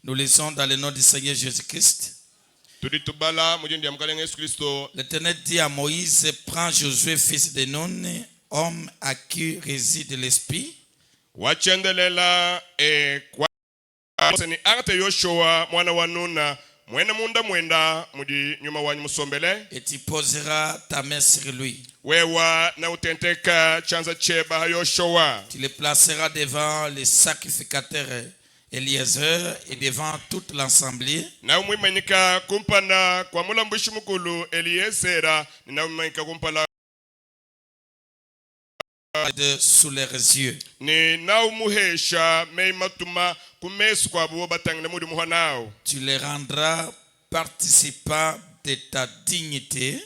Nous lisons dans le nom du Seigneur Jésus-Christ. L'Éternel dit à Moïse, prends Josué, fils de Nun, homme à qui réside l'Esprit. Et tu poseras ta main sur lui. Tu le placeras devant les sacrificateurs Eliezer et devant toute l'assemblée sous leurs yeux. Tu les rendras participants de ta dignité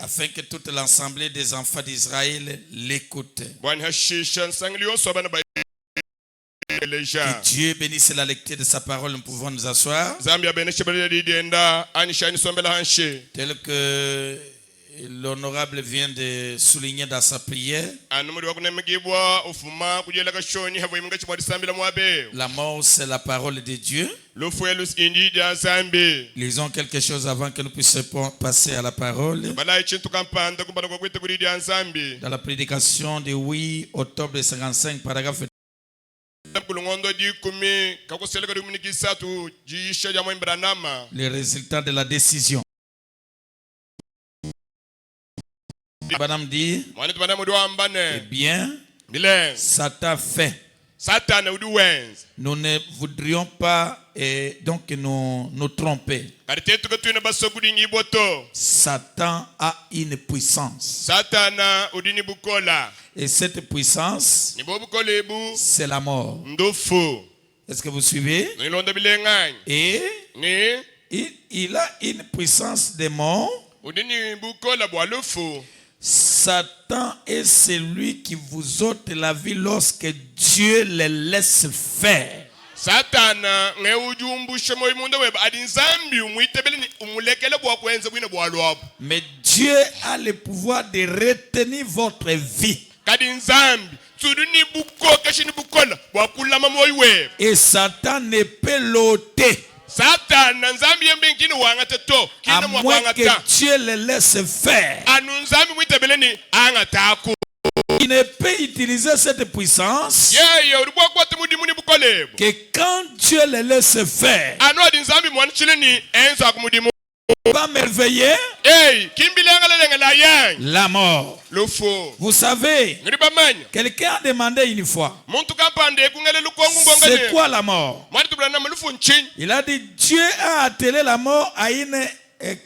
afin que toute l'assemblée des enfants d'Israël l'écoute. Que Dieu bénisse la lecture de sa parole. Nous pouvons nous asseoir. Tel que l'honorable vient de souligner dans sa prière, la mort, c'est la parole de Dieu. Lisons quelque chose avant que nous puissions passer à la parole. Dans la prédication du 8 octobre 55, paragraphe les résultats de la décision. Madame dit, eh bien, Satan fait. Nous ne voudrions pas donc nous tromper. Satan a une puissance. Et cette puissance, c'est la mort. Est-ce que vous suivez? Et il a une puissance de mort. Satan est celui qui vous ôte la vie lorsque Dieu le laisse faire. Mais Dieu a le pouvoir de retenir votre vie. Et Satan ne peut l'ôter à moins que Dieu le laisse faire. Il ne peut utiliser cette puissance que quand Dieu le laisse faire. Va merveiller la mort. Vous savez, quelqu'un a demandé une fois, c'est quoi la mort? Il a dit, Dieu a attelé la mort à une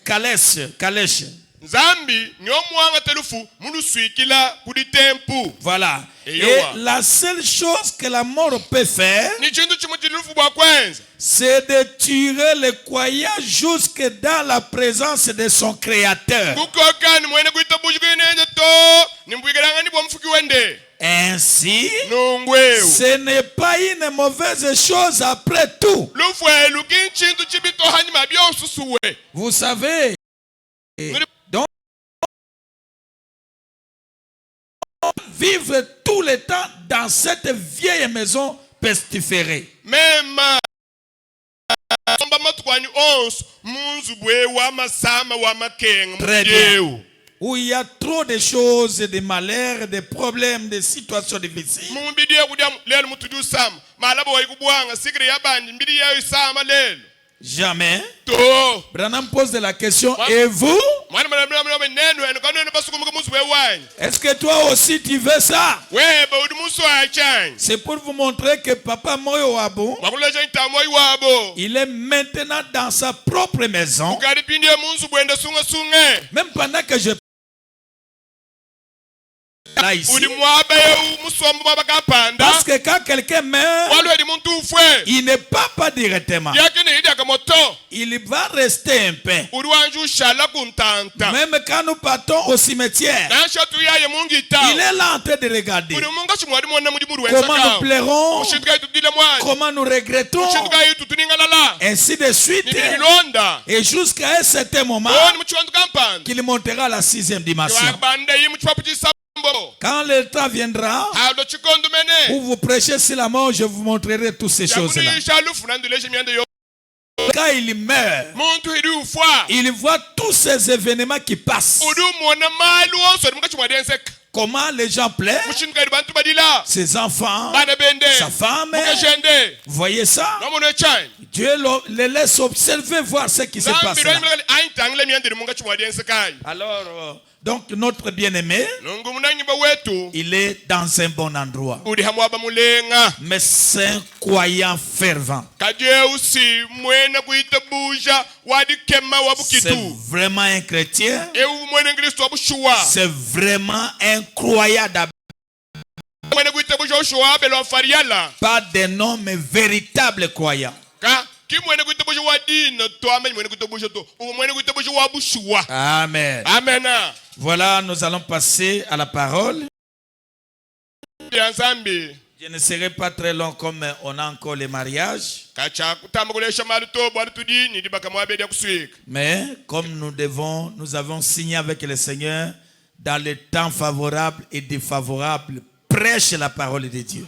calèche. Voilà. Et la seule chose que la mort peut faire, c'est de tirer le croyant jusque dans la présence de son Créateur. Ainsi, ce n'est pas une mauvaise chose après tout. Vous savez, donc, vivre tout le temps dans cette vieille maison pestiférée. Très bien. Où il y a trop de choses, de malheurs, de problèmes, de situations difficiles. Jamais. Branham pose la question, et vous? Est-ce que toi aussi tu veux ça? C'est pour vous montrer que Papa Moyo Wabo, il est maintenant dans sa propre maison. Même pendant que je là ici. Parce que quand quelqu'un meurt, il ne part pas directement. Il va rester un peu. Même quand nous partons au cimetière, il est là en train de regarder. comment nous pleurons, comment nous regrettons, ainsi de suite, et jusqu'à un certain moment qu'il montera à la 6e dimension. Quand le temps viendra où vous prêchez sur la mort, je vous montrerai toutes ces choses-là. Quand il meurt, il voit tous ces événements qui passent. Comment les gens pleurent, ses enfants, sa femme. Vous voyez ça? Dieu les laisse observer, voir ce qui se passe là. Alors, donc notre bien-aimé, il est dans un bon endroit. Mais c'est un croyant fervent. C'est vraiment un chrétien. C'est vraiment un croyant d'abord. Pas des noms, mais véritables croyants. Amen. Amen. Voilà, nous allons passer à la parole. Je ne serai pas très long comme on a encore les mariages. Mais comme nous avons signé avec le Seigneur dans les temps favorables et défavorables, prêche la parole de Dieu.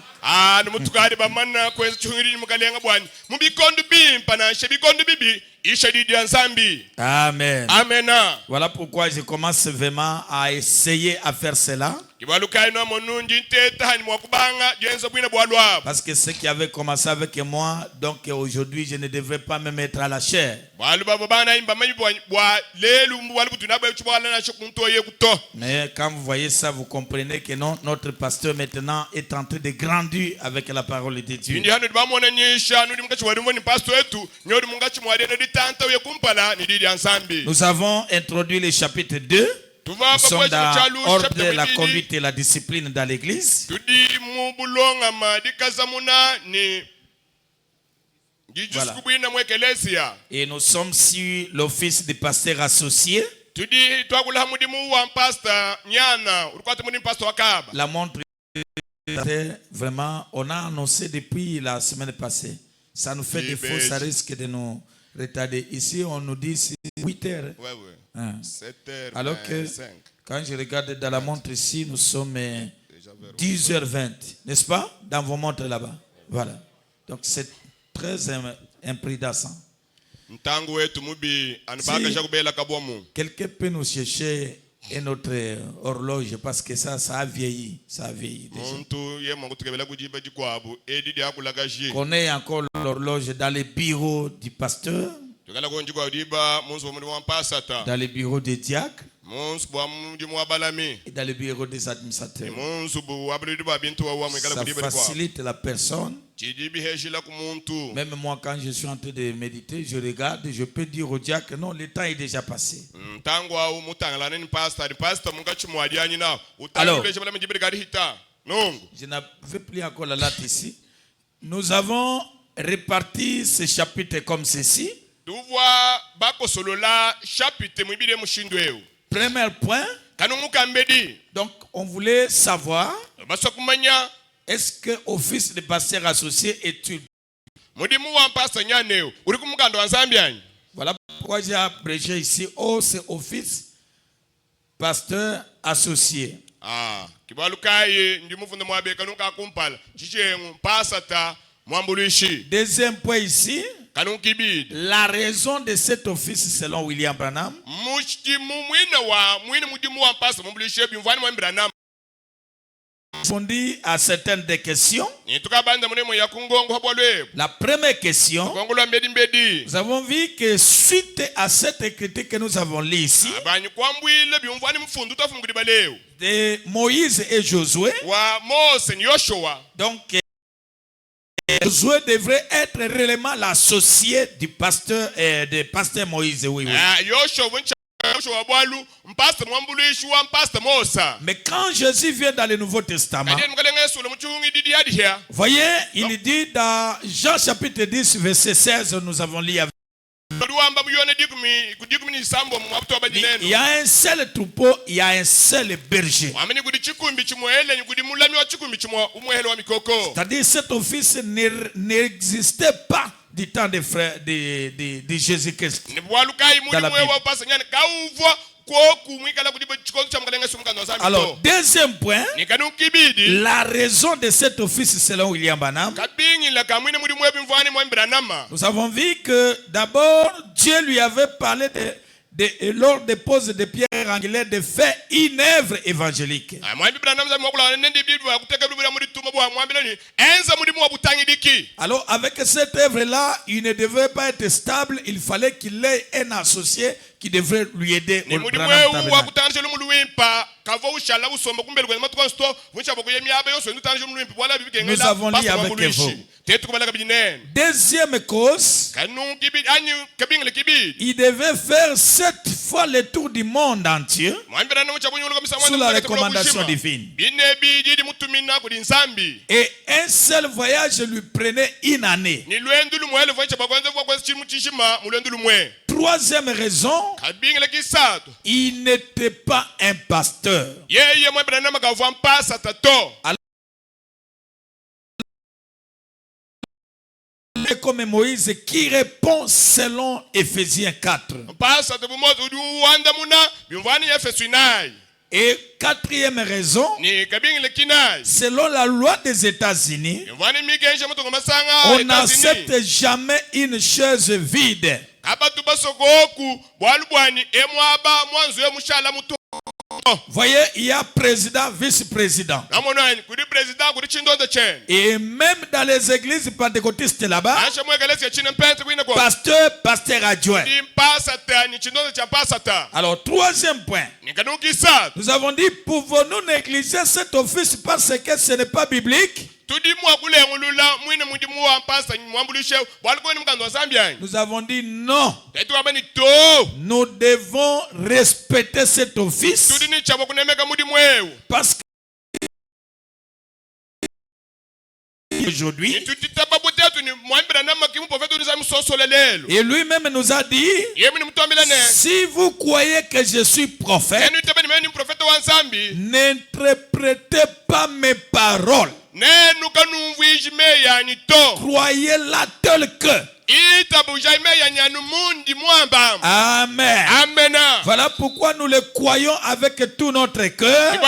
Amen. Amen. Voilà pourquoi je commence vraiment à essayer à faire cela. Parce que ce qui avait commencé avec moi, donc aujourd'hui je ne devrais pas me mettre à la chair. Mais quand vous voyez ça, vous comprenez que non, notre pasteur maintenant est en train de grandir avec la parole de Dieu. Nous avons introduit le chapitre 2. Nous sommes dans l'ordre de la conduite et la discipline dans l'église. Voilà. Et nous sommes sur l'office du pasteur associé. La montre, vraiment, on a annoncé depuis la semaine passée. Ça nous fait défaut, ça risque de nous retarder. Ici, on nous dit c'est 8 heures. Ouais. 7h25. Alors que quand je regarde dans la montre ici, nous sommes 10h20, n'est-ce pas? Dans vos montres là-bas. Voilà. Donc c'est très imprudent. Si quelqu'un peut nous chercher une autre horloge parce que ça a vieilli. Ça a vieilli déjà. On est encore l'horloge dans les bureaux du pasteur. Dans les bureaux des diacres et dans les bureaux des administrateurs. Ça facilite la personne. Même moi, quand je suis en train de méditer, je regarde et je peux dire au diacre, non, le temps est déjà passé. Alors, je n'avais plus encore la latte ici. Nous avons réparti ce chapitre comme ceci. Premier point. Donc, on voulait savoir, est-ce que l'office de pasteur associé est utile? Voilà pourquoi j'ai abrégé ici. Oh, c'est office pasteur associé. Deuxième point ici. La raison de cet office selon William Branham répondit à certaines des questions. La première question, nous avons vu que suite à cette critique que nous avons lue ici, de Moïse et Josué, donc Josué devrait être réellement l'associé du pasteur Moïse. Oui. Mais quand Jésus vient dans le Nouveau Testament, voyez, il dit dans Jean chapitre 10, verset 16, nous avons lu avec Il y a un seul troupeau, il y a un seul berger. C'est-à-dire cet office n'existait pas du temps des frères de Jésus-Christ. Alors, deuxième point, la raison de cet office selon William Branham. Nous avons vu que d'abord, Dieu lui avait parlé lors des poses de pierre angulaire de faire une œuvre évangélique. Alors avec cette œuvre-là, il ne devait pas être stable, il fallait qu'il ait un associé qui devrait lui aider au Nous avons lu avec vous. Deuxième cause, il devait faire 7 fois le tour du monde entier sous la recommandation divine. Et un seul voyage lui prenait une année. Troisième raison, il n'était pas un pasteur. Comme Moïse qui répond selon Éphésiens 4. Et quatrième raison, selon la loi des États-Unis, on n'accepte jamais une chaise vide. Voyez, il y a président, vice-président. Et même dans les églises pentecôtistes là-bas, pasteur adjoint. Alors, troisième point. Nous avons dit, pouvons-nous négliger cet office parce que ce n'est pas biblique? Nous avons dit non. Nous devons respecter cet office parce que aujourd'hui, et lui-même nous a dit, si vous croyez que je suis prophète, n'interprétez pas mes paroles. Croyez-la telle que. Amen. Amen. Voilà pourquoi nous le croyons avec tout notre cœur.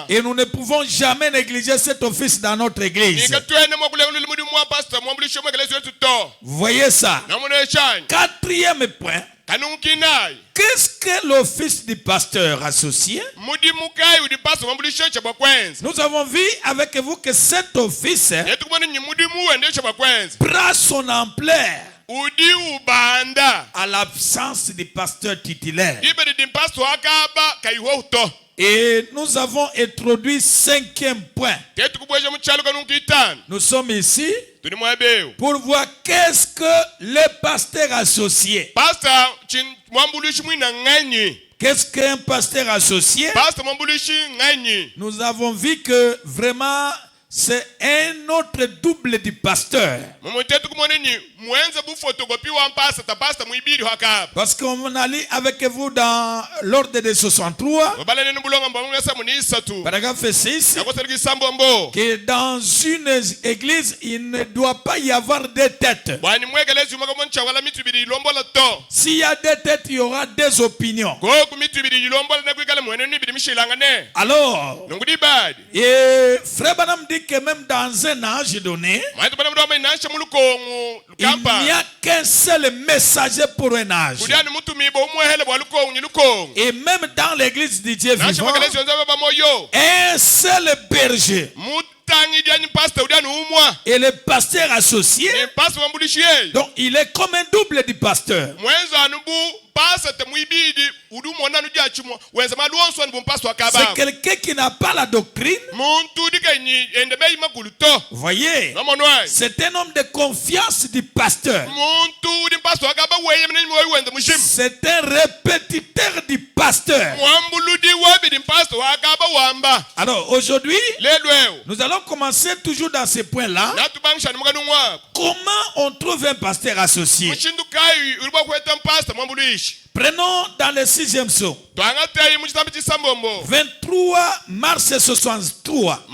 Et nous ne pouvons jamais négliger cet office dans notre église. Vous voyez ça? Quatrième point. Qu'est-ce que l'office du pasteur associé? Nous avons vu avec vous que cet office prend son ampleur à l'absence du pasteur titulaire. Et nous avons introduit 5e point. Nous sommes ici pour voir qu'est-ce que les pasteurs associés. Qu'est-ce qu'un pasteur associé? Nous avons vu que vraiment c'est un autre double du pasteur. Parce qu'on a lu avec vous dans l'ordre de 63, paragraphe 6, que dans une église, il ne doit pas y avoir deux têtes. S'il y a deux têtes, il y aura deux opinions. Alors, et Frère Branham dit que même dans un âge donné, il n'y a qu'un seul messager pour un âge. Et même dans l'église du Dieu vivant, un seul berger. Et le pasteur associé, donc il est comme un double du pasteur. C'est quelqu'un qui n'a pas la doctrine. Voyez, c'est un homme de confiance du pasteur. C'est un répétiteur du pasteur. Alors aujourd'hui, nous allons commencer toujours dans ce point-là. Comment on trouve un pasteur associé? Prenons dans le 6e psaume, 23 mars 63.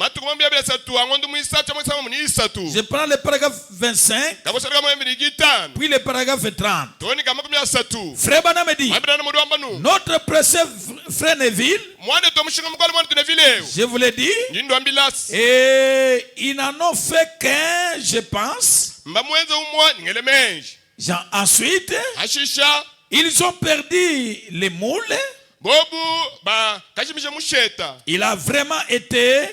Je prends le paragraphe 25, puis le paragraphe 30. Frère Branham dit, notre précieux frère Neville, je vous l'ai dit, et ils n'en ont fait qu'un, je pense. Ensuite, ils ont perdu les moules. Il a vraiment été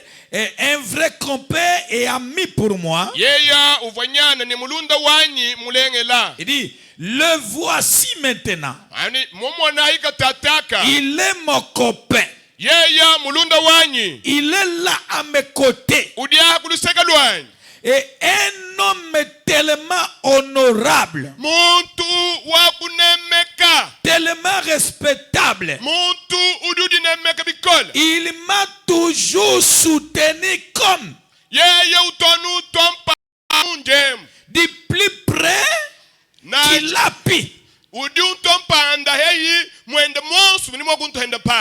un vrai compère et ami pour moi. Il dit, le voici maintenant. Il est mon copain. Il est là à mes côtés. Et un homme tellement honorable, tellement respectable, il m'a toujours soutenu comme du plus près qu'il a pu.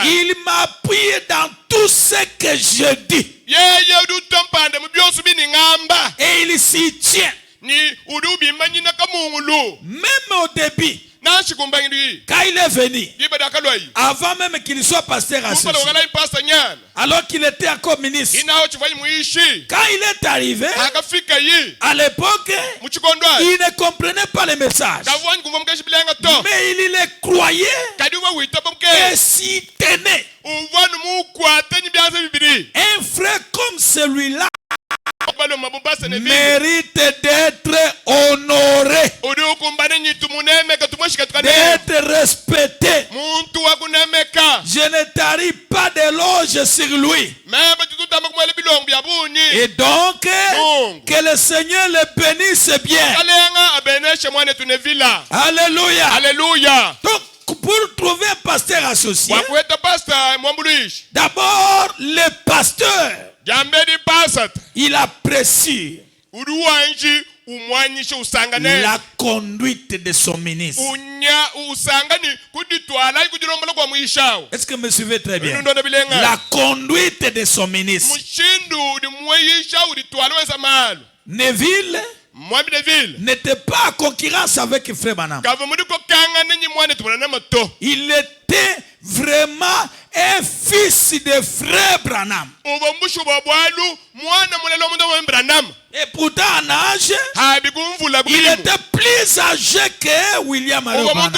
Il m'a appuyé dans tout ce que je dis. Et il s'y tient. Même au début, quand il est venu, avant même qu'il soit pasteur associé, alors qu'il était encore ministre, quand il est arrivé, à l'époque, il ne comprenait pas les messages, mais il les croyait et s'y tenait. Un frère comme celui-là mérite d'être honoré, d'être respecté. Je ne tarie pas d'éloges sur lui. Et donc, que le Seigneur le bénisse bien. Alléluia. Alléluia. Donc, pour trouver un pasteur associé, d'abord le pasteur, il apprécie la conduite de son ministre. Est-ce que vous me suivez très bien? La conduite de son ministre. Neville n'était pas en concurrence avec Frère Branham. Il était vraiment un fils de Frère Branham. Et pourtant en âge, il était plus âgé que William Branham.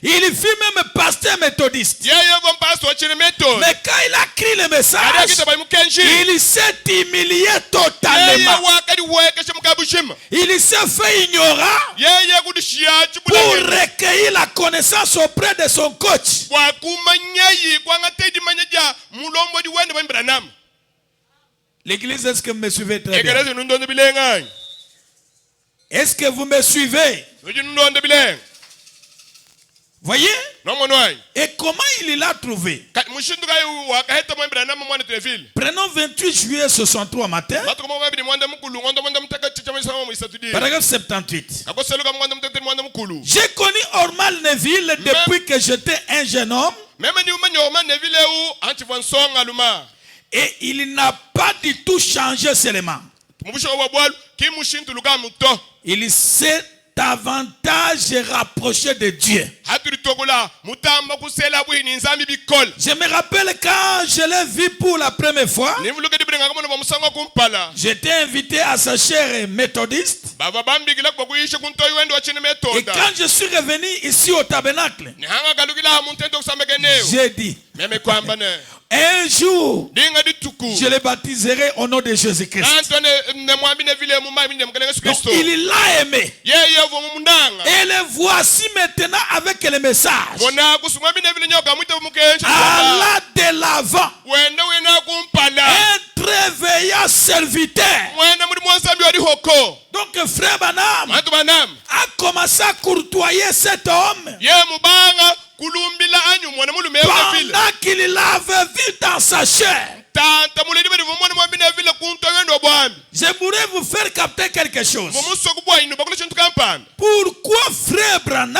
Il fut même pasteur méthodiste. Mais quand il a écrit le message, il s'est humilié totalement. Il s'est fait ignorant pour recueillir la connaissance auprès de son coach. L'église, est-ce que vous me suivez très bien? Est-ce que vous me suivez? Voyez? Et comment il l'a trouvé? Prenons 28 juillet 63 matin. Paragraphe 78. J'ai connu Ormal Neville depuis que j'étais un jeune homme. Et il n'a pas du tout changé seulement. Il s'est davantage rapproché de Dieu. Je me rappelle quand je l'ai vu pour la première fois. J'étais invité à sa chaire méthodiste. Et quand je suis revenu ici au tabernacle, j'ai dit, Un jour, je les baptiserai au nom de Jésus-Christ. Donc, il l'a aimé. Et le voici maintenant avec le message. Allah de l'avant. Un très veillant serviteur. Donc frère Branham a commencé à courtoyer cet homme pendant qu'il l'avait vu dans sa chair. Je voudrais vous faire capter quelque chose. Pourquoi frère Branham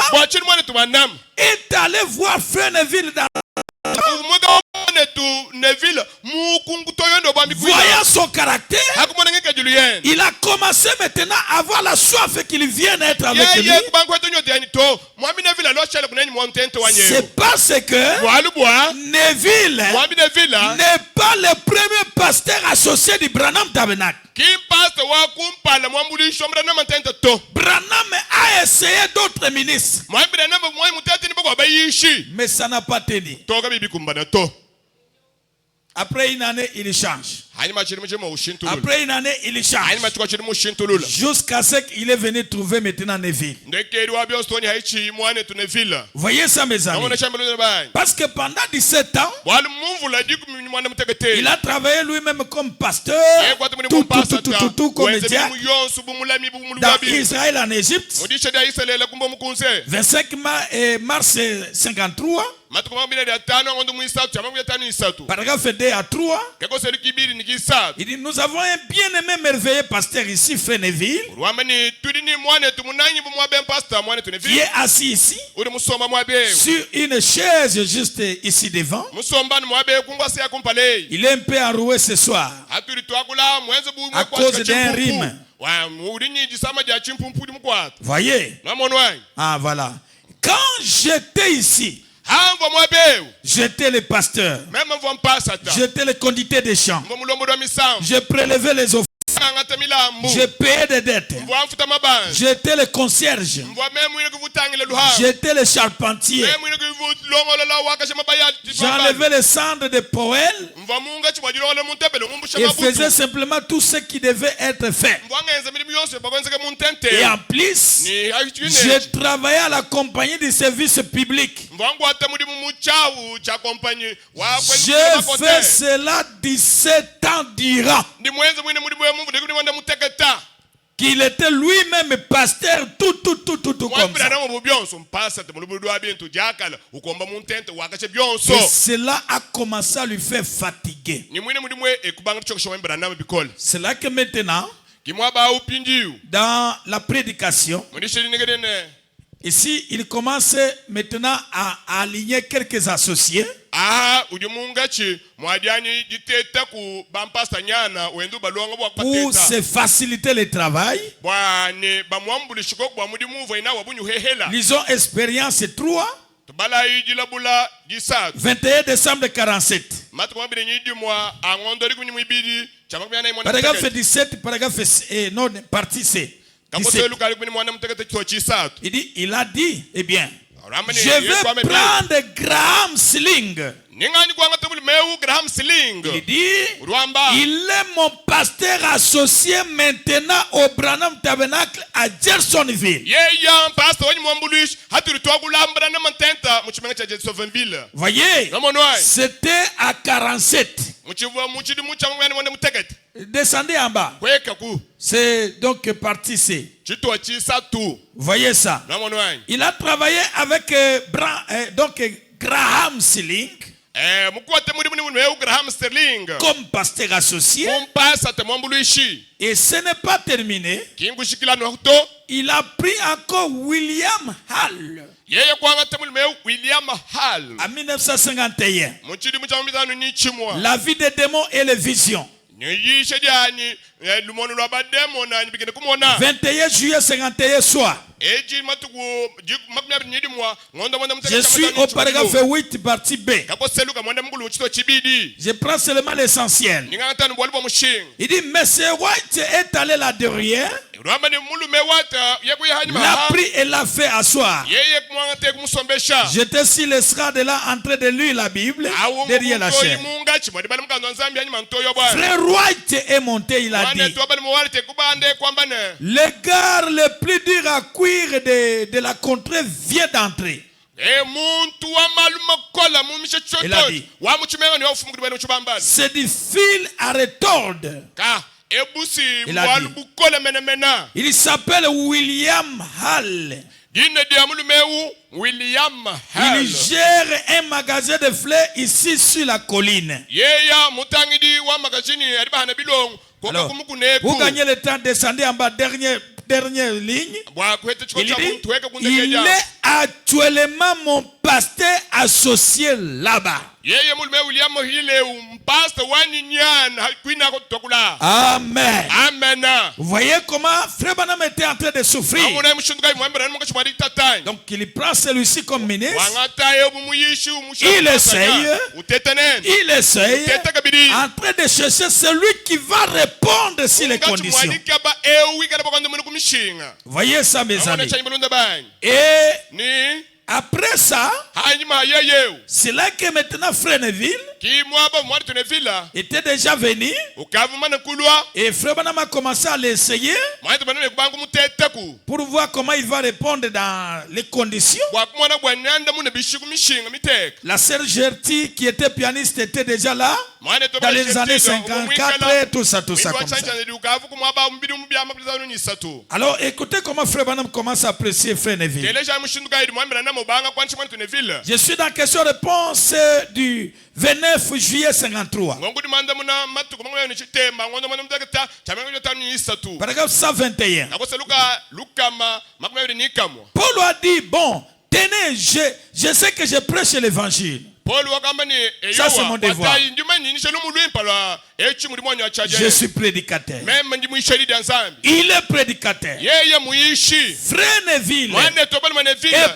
est allé voir frère Neville dans voyant son caractère, il a commencé maintenant à avoir la soif qu'il vienne être avec lui. C'est parce que Neville n'est pas le premier pasteur associé du Branham Tabernacle. Branham a essayé d'autres ministres, mais ça n'a pas tenu. Après une année, il change. Après une année, il change. Jusqu'à ce qu'il est venu trouver maintenant Neville. Voyez ça, mes amis. Parce que pendant 17 ans, il a travaillé lui-même comme pasteur, tout comme médias dans Israël, en Égypte. 25 mars 53. Paragraphe 2 à 3. Il dit, nous avons un bien-aimé merveilleux pasteur ici, frère Neville, qui est assis ici, sur une chaise juste ici devant. Il est un peu enroué ce soir, à cause d'un rime. Voyez? Ah, voilà. Quand j'étais ici, j'étais le pasteur. J'étais le conducteur des champs. Je prélevais les offrandes. Je payais des dettes. J'étais le concierge. J'étais le charpentier. J'enlevais les cendres de Poël et faisais simplement tout ce qui devait être fait. Et en plus, j'ai travaillé à la compagnie du service public. J'ai fait cela 17 ans durant. Qu'il était lui-même pasteur, tout comme ça. Et cela a commencé à lui faire fatiguer. C'est là que maintenant, dans la prédication, ici, il commence maintenant à aligner quelques associés pour se faciliter le travail. Lisons Expérience 3, 21 décembre 47. Paragraphe 17, partie C. Il a dit, eh bien, je vais prendre Graham Sling. Il dit, il est mon pasteur associé maintenant au Branham Tabernacle à Jeffersonville. Voyez, c'était à 47. Descendez en bas. C'est donc partie C. Voyez ça. Il a travaillé avec Graham Sling comme pasteur associé. Et ce n'est pas terminé. Il a pris encore William Hall en 1951. La vie des démons et les visions. 21 juillet 51 soir. Je suis au paragraphe 8 partie B. Je prends seulement l'essentiel. Il dit, M. White est allé là derrière, l'a pris et l'a fait asseoir. J'étais sur l'estrade là en train de lire la Bible derrière la chaîne. Frère White est monté, il a dit, le gars le plus dur à cuire de la contrée vient d'entrer. Il a dit, c'est du fil à retordre. Il a dit, il s'appelle William Hall. Il gère un magasin de fleurs ici sur la colline. Alors, vous gagnez le temps de descendre en bas, dernière ligne. Il dit, il est actuellement mon pasteur associé là-bas. Amen. Amen. Vous voyez comment Frère Branham était en train de souffrir. Donc il prend celui-ci comme ministre. Il essaye en train de chercher celui qui va répondre sur les conditions. Voyez ça, mes amis. Et après ça, c'est là que maintenant Frère Neville était déjà venu. Et Frère Branham a commencé à l'essayer pour voir comment il va répondre dans les conditions. La sœur Gertie qui était pianiste était déjà là dans les années 54, tout ça comme ça. Alors écoutez comment Frère Branham commence à apprécier Frère Neville. Je suis dans la question-réponse du 29 juillet 53. Paragraphe 121. Paul a dit, bon, tenez, je sais que je prêche l'évangile. Ça c'est mon devoir. Je suis prédicateur. Il est prédicateur. Frère Neville est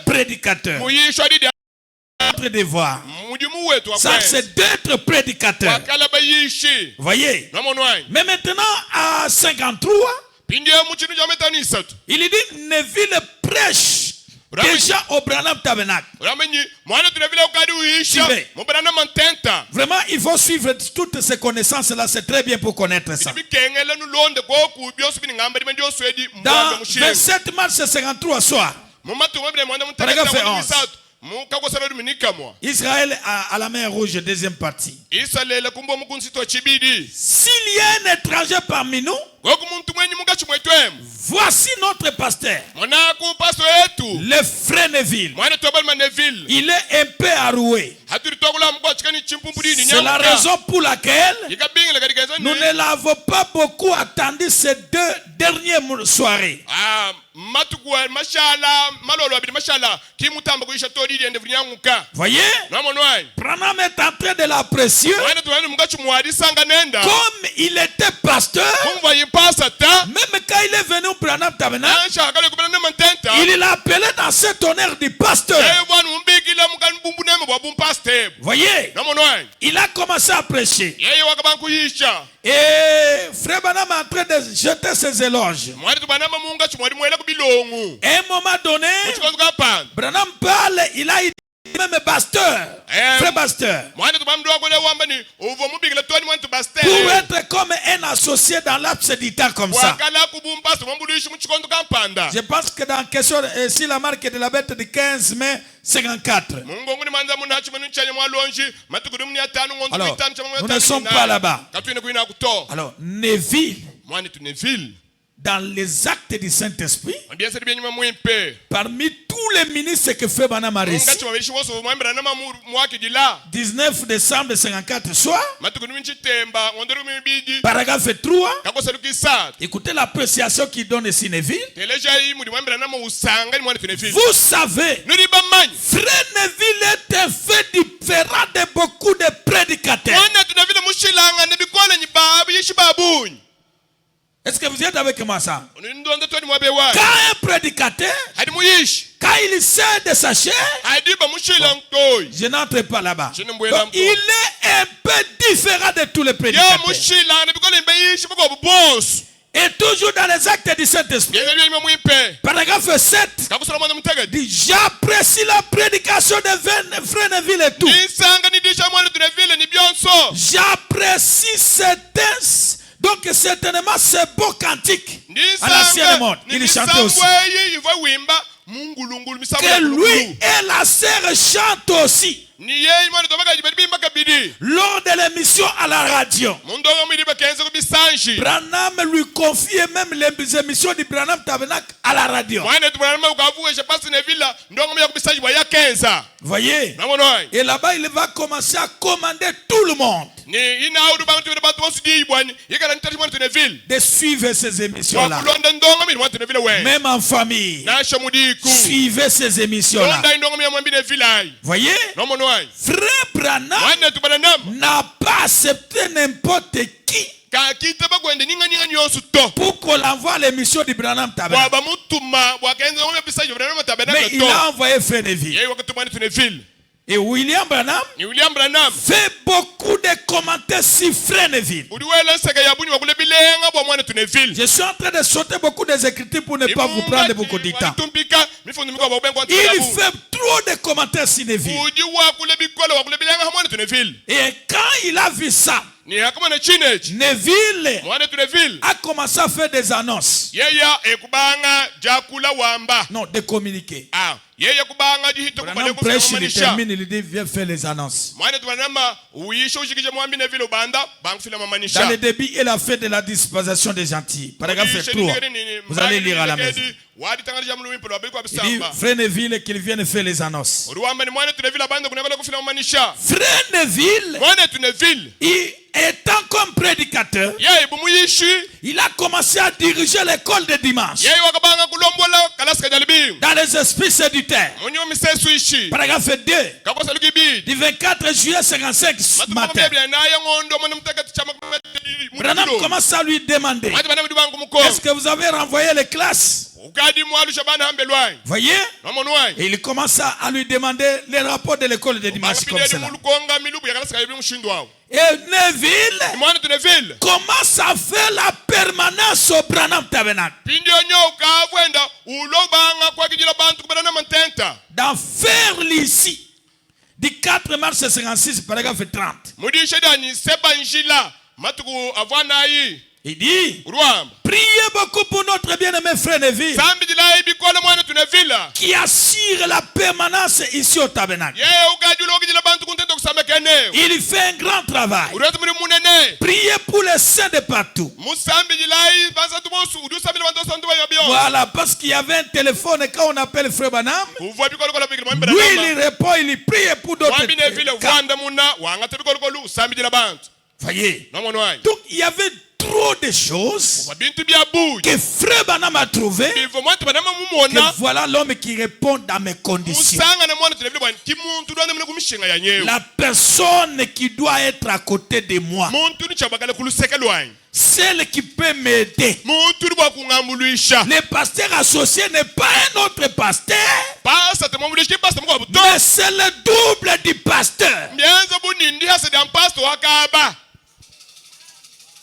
prédicateur. Notre devoir, ça c'est d'être prédicateur. Voyez. Mais maintenant à 53, il dit Neville prêche déjà au Branham Tabernacle. Vraiment, il faut suivre toutes ces connaissances-là. C'est très bien pour connaître ça. Dans 27 mars 53 soir, paragraphe 11. Israël à la mer rouge, deuxième partie. S'il y a un étranger parmi nous, voici notre pasteur, le frère Neville. Il est un peu arroué. C'est la raison pour laquelle nous ne l'avons pas beaucoup attendu ces 2 dernières soirées. Voyez, Branham est en train de l'apprécier comme il était pasteur. Même quand il est venu au Branham Tabernacle, il l'a appelé dans cet honneur du pasteur. Voyez, il a commencé à prêcher. Et Frère Branham est en train de jeter ses éloges. À un moment donné, Branham parle, il a même pasteur, frère pasteur, pour être comme un associé dans laps du temps comme ça. Je pense que dans la question, si la marque de la bête du 15 mai 54. Alors, nous ne sommes pas là-bas. Alors, Neville, dans les actes du Saint-Esprit, parmi tous les ministres que Frère Branham a reçus, 19 décembre 54 soir, paragraphe 3, écoutez l'appréciation qu'il donne ici Neville. Vous savez, Frère Neville est un fait différent de beaucoup de prédicateurs. Est-ce que vous êtes avec moi ça? Quand un prédicateur, quand il sert de sa chair, je n'entre pas là-bas. Donc, il est un peu différent de tous les prédicateurs. Et toujours dans les actes du Saint-Esprit, paragraphe 7, dit j'apprécie la prédication de Frère Neville et tout. J'apprécie certains. Donc certainement c'est beau cantique à l'ancienne mode. Il chantait aussi. Que lui et la sœur chantent aussi. Lors de l'émission à la radio, Branham lui confiait même les émissions du Branham Tabernacle à la radio. Voyez? Et là-bas, il va commencer à commander tout le monde de suivre ces émissions-là. Même en famille, suivez ces émissions-là. Voyez? Frère Branham n'a pas accepté n'importe qui pour qu'on envoie l'émission du Branham Tabernacle. Mais il a envoyé Frère Neville. Et William Branham fait beaucoup de commentaires sur Frère Neville. Je suis en train de sauter beaucoup des écritures pour ne pas vous prendre beaucoup de temps. Il fait trop de commentaires sur Neville. Et quand il a vu ça, Neville a commencé à faire des annonces. Non, des communiqués. Branham prêche, il termine, il dit viens faire les annonces. Dans le début, il a fait de la dispensation des gentils. Paragraphe 3. Vous allez lire à la maison. Il dit Frère Neville qu'il vienne faire les annonces. Frère Neville, étant comme prédicateur, il a commencé à diriger l'école de dimanche dans les esprits sédutaires. Paragraphe 2 du 24 juillet 55 matin, Branham commence à lui demander est-ce que vous avez renvoyé les classes? Voyez? Et il commence à lui demander les rapports de l'école de dimanche comme cela. Et Neville commence à faire la permanence au Branham Tabernacle. Dans faire l'ici du 4 mars 56, paragraphe 30. Il dit, priez beaucoup pour notre bien-aimé frère Neville qui assure la permanence ici au tabernacle. Il fait un grand travail. Priez pour les saints de partout. Voilà, parce qu'il y avait un téléphone et quand on appelle frère Branham, lui il répond, il prie pour d'autres. Voyez. Donc il y avait trop de choses que frère Branham a trouvé que voilà l'homme qui répond à mes conditions. La personne qui doit être à côté de moi, celle qui peut m'aider. Le pasteur associé n'est pas un autre pasteur, mais c'est le double du pasteur.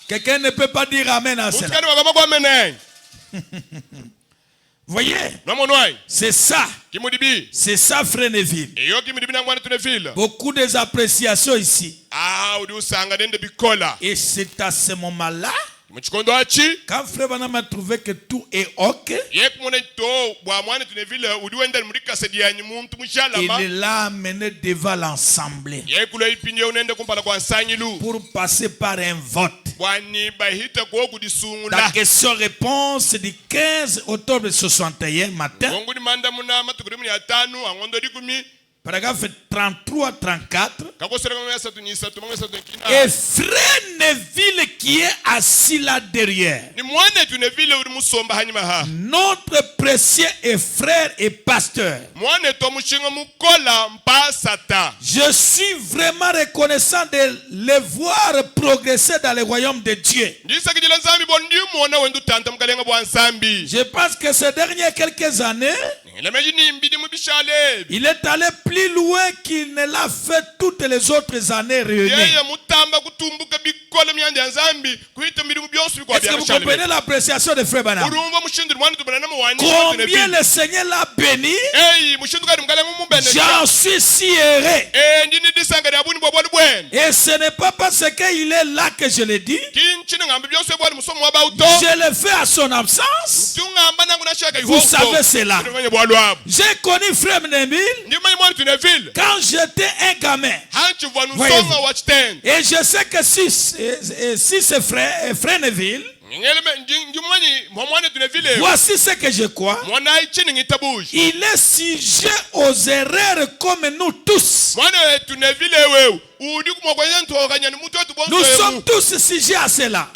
Quelqu'un ne peut pas dire amen à cela. Voyez? C'est ça. C'est ça, frère Neville. Beaucoup d'appréciations ici. Et c'est à ce moment-là, quand frère Branham a trouvé que tout est ok, il l'a amené devant l'Assemblée pour passer par un vote. La question-réponse du 15 octobre 61 matin, paragraphe 33-34, et frère Neville qui est assis là derrière. Notre précieux et frère et pasteur. Je suis vraiment reconnaissant de les voir progresser dans le royaume de Dieu. Je pense que ces dernières quelques années, il est allé plus loin qu'il ne l'a fait toutes les autres années réunies. Est-ce que vous comprenez l'appréciation de Frère Branham? Combien le Seigneur l'a béni? J'en suis si heureux. Et ce n'est pas parce qu'il est là que je le dis. Je le fais à son absence. Vous savez cela. J'ai connu Frère Neville quand j'étais un gamin. Et je sais que si c'est Frère Neville, voici ce que je crois. Il est sujet aux erreurs comme nous tous. Nous sommes tous sujets à cela.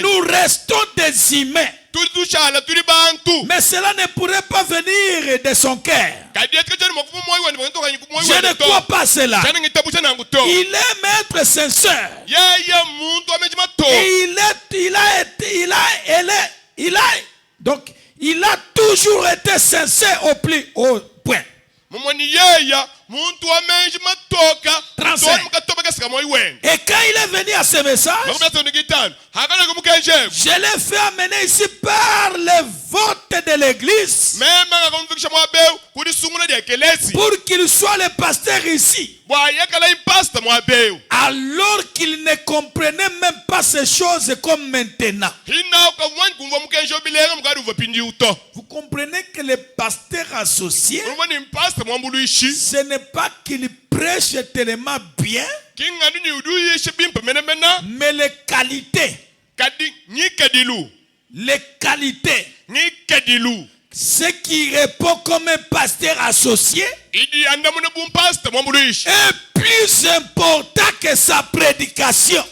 Nous restons des humains. Mais cela ne pourrait pas venir de son cœur. Je ne crois pas cela. Il est maître sincère. Donc, il a toujours été sincère au plus haut point. 35. Et quand il est venu à ce message, je l'ai fait amener ici par le vote de l'église pour qu'il soit le pasteur ici. Alors qu'il ne comprenait même pas ces choses comme maintenant. Vous comprenez que le pasteur associé, ce n'est pas qu'il prêche tellement bien, mais les qualités. Les qualités. Ce qui répond comme un pasteur associé est plus important que sa prédication.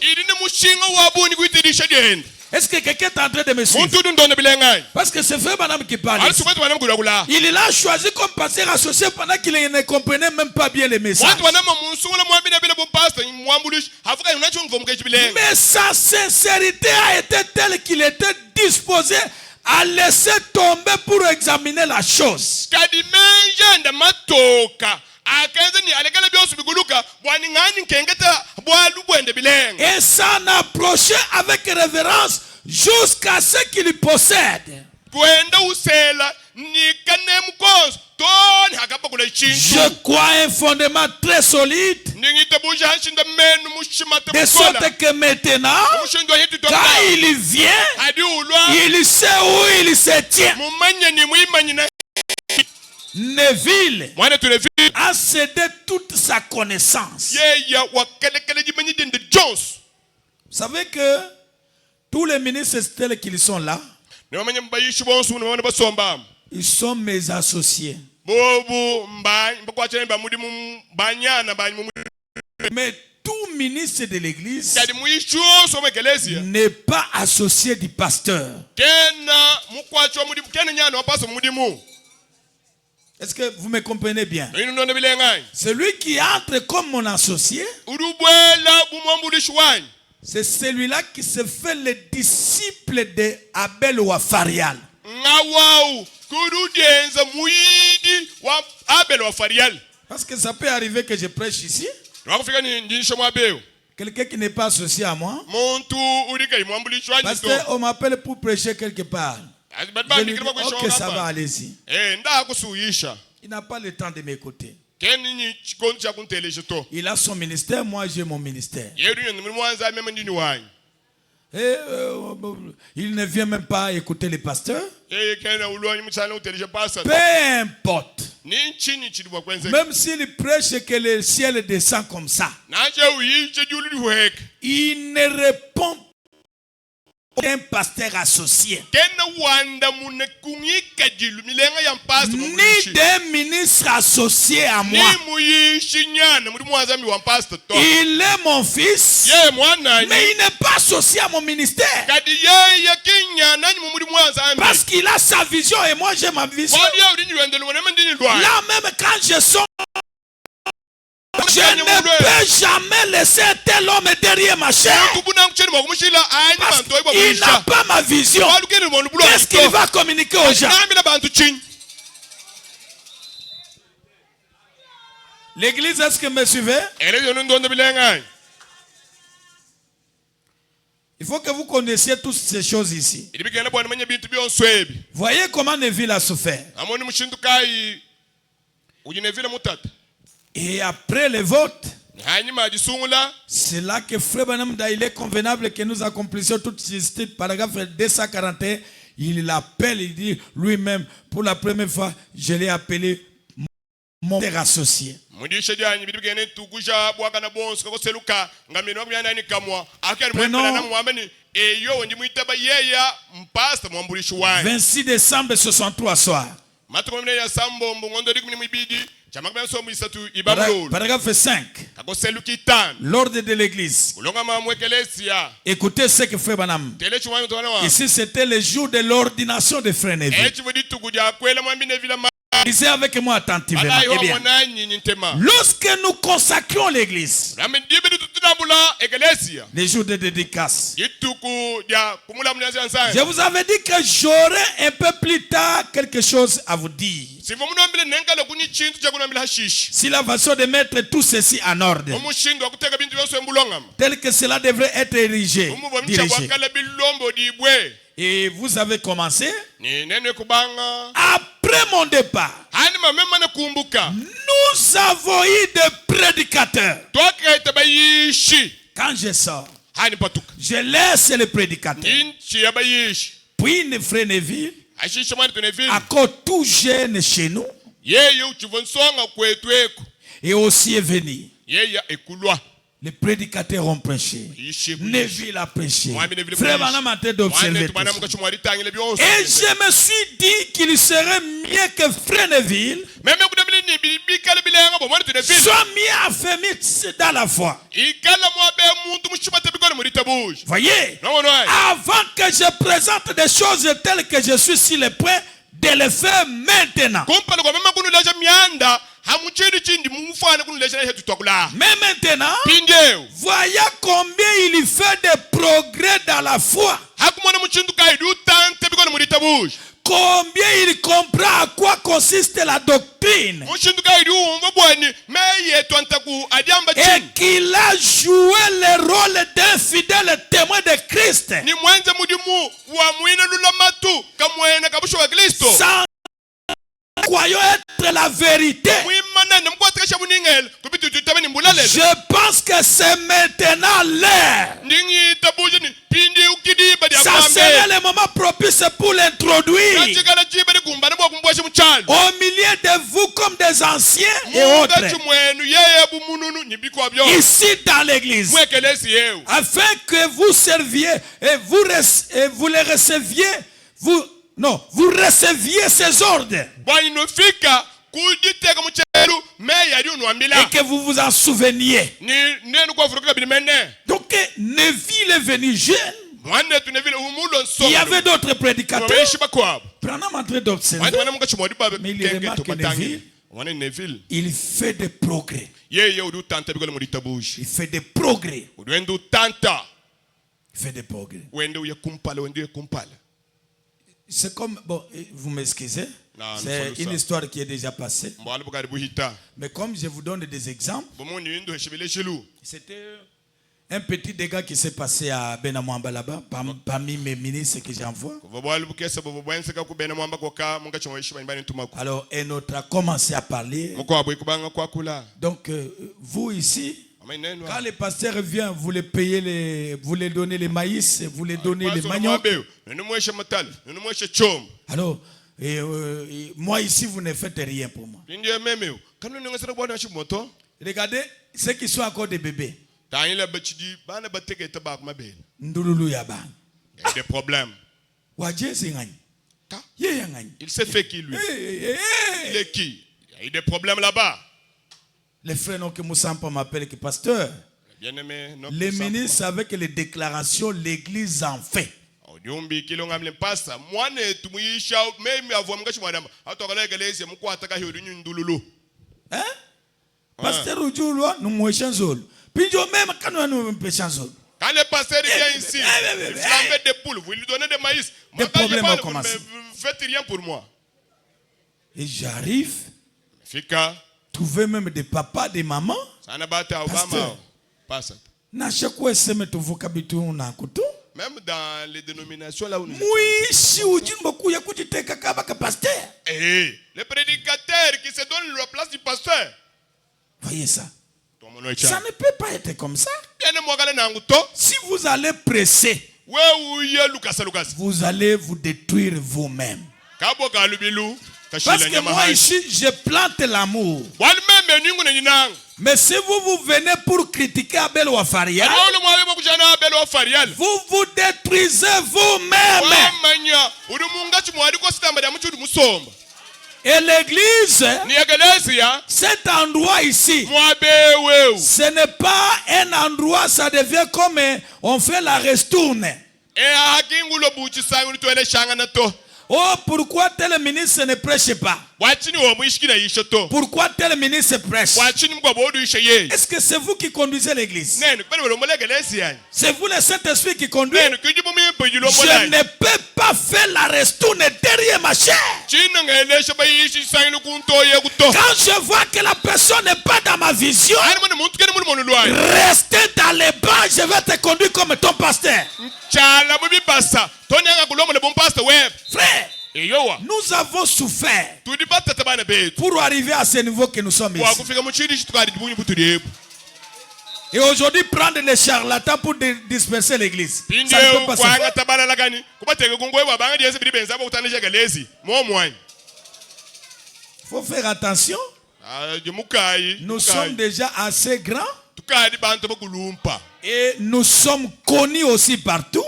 Est-ce que quelqu'un est en train de me suivre? Parce que c'est Frère Branham qui parle. Il l'a choisi comme pasteur associé pendant qu'il ne comprenait même pas bien les messages. Mais sa sincérité a été telle qu'il était disposé à laisser tomber pour examiner la chose. Et s'en approchait avec révérence jusqu'à ce qu'il possède. Je crois un fondement très solide, de sorte que maintenant, quand il vient, il sait où il se tient. Neville a cédé toute sa connaissance. Vous savez que tous les ministres tels qu'ils sont là, ils sont mes associés. Mais tout ministre de l'église n'est pas associé du pasteur. Est-ce que vous me comprenez bien? Celui qui entre comme mon associé, c'est celui-là qui se fait le disciple de Abel ou Apharial. Parce que ça peut arriver que je prêche ici. Quelqu'un qui n'est pas associé à moi. Parce qu'on m'appelle pour prêcher quelque part. Je lui dis, ok, ça va, allez-y. Il n'a pas le temps de m'écouter. Il a son ministère, moi j'ai mon ministère. Et il ne vient même pas écouter les pasteurs. Peu importe. Même s'il prêche que le ciel descend comme ça, il ne répond pas un pasteur associé, ni d'un ministre associé à moi. Il est mon fils, mais il n'est pas associé à mon ministère. Parce qu'il a sa vision et moi j'ai ma vision. Là même quand je sors, je ne peux jamais laisser tel homme derrière ma chair. Parce qu'il n'a pas ma vision. Qu'est-ce qu'il va communiquer aux gens? L'église, est-ce que me suivez? Il faut que vous connaissiez toutes ces choses ici. Voyez comment Neville a souffert. Et après le vote, c'est là que Frère Branham, il est convenable que nous accomplissions toutes ces titres. Paragraphe 241, il l'appelle, il dit lui-même, pour la première fois, je l'ai appelé mon père associé. Prenons 26 décembre 63 soir. Paragraphe 5. L'ordre de l'église. Écoutez ce que Frère Branham. Ici c'était le jour de l'ordination de Frère Neville. Lisez avec moi attentivement. Eh bien, lorsque nous consacrons l'église, les jours de dédicace, je vous avais dit que j'aurai un peu plus tard quelque chose à vous dire. Si la façon de mettre tout ceci en ordre, tel que cela devrait être dirigé. Et vous avez commencé. Après mon départ, nous avons eu des prédicateurs. Quand je sors, je laisse les prédicateurs. Puis le Frère Neville, encore tout jeune chez nous, et aussi est venu. Les prédicateurs ont prêché. Neville a prêché. Frère Branham a été d'observer tout ça. Et je me suis dit qu'il serait mieux que Frère Neville soit mieux affermi dans la foi. Voyez, avant que je présente des choses telles que je suis sur le point de les faire maintenant. Mais maintenant, voyez combien il fait de progrès dans la foi. Combien il comprend à quoi consiste la doctrine. Et qu'il a joué le rôle d'un fidèle témoin de Christ. Sans croyons être la vérité. Je pense que c'est maintenant l'heure. Ça serait le moment propice pour l'introduire. Au milieu de vous comme des anciens et autres. Ici dans l'église. Afin que vous serviez et vous les receviez. Vous receviez ces ordres. Et que vous vous en souveniez. Donc Neville est venu jeune. Il y avait d'autres prédicateurs. Branham en train d'observer. Mais il remarque que Neville, il fait des progrès. Il fait des progrès. Il fait des progrès. C'est comme, bon, vous m'excusez, c'est une histoire qui est déjà passée. Mais comme je vous donne des exemples, c'était un petit dégât qui s'est passé à Benamwamba là-bas, parmi mes ministres que j'envoie. Alors, un autre a commencé à parler. Donc, vous ici, quand le pasteur vient, vous les payez, vous les donnez les maïs, vous les donnez les maniocs. Alors, moi ici, vous ne faites rien pour moi. Regardez ceux qui sont encore des bébés. Ndouloulou Yaban. Il y a des problèmes. Il s'est fait qui lui? Il est qui? Il y a eu des problèmes là-bas. Les frères que Moussampa m'appelle que pasteur. Bien-aimé, les ministres avec les déclarations, l'église en fait. Hein? Pasteur Oudjouloua, nous mouchons zol. Puis même quand nous pêchons. Quand le pasteur vient ici, il flambe des poules, vous lui donnez des maïs. Des problèmes ont commencé. Vous faites rien pour moi. Et j'arrive. Fika. Trouver même des papas, des mamans. Pasteur. Même dans les dénominations là où nous sommes. Les prédicateurs qui se donnent la place du pasteur. Voyez ça. Ça ne peut pas être comme ça. Si vous allez presser, vous allez vous détruire vous-même. Parce que moi ici, je plante l'amour. Mais si vous venez pour critiquer Abel Ouafariel, vous vous détruisez vous-même. Et l'église, cet endroit ici, ce n'est pas un endroit, ça devient comme on fait la restourne. Oh, pourquoi tel ministre ne prêche pas? Pourquoi tel ministre prêche? Est-ce que c'est vous qui conduisez l'église? C'est vous le Saint-Esprit qui conduit? Je ne peux pas faire la restourne derrière ma chair. Quand je vois que la personne n'est pas dans ma vision, restez dans les bancs, je vais te conduire comme ton pasteur. Frère, nous avons souffert pour arriver à ce niveau que nous sommes ici. Et aujourd'hui, prendre les charlatans pour disperser l'église. Ça ne peut pas se faire. Il faut faire attention. Nous sommes déjà assez grands. Et nous sommes connus aussi partout.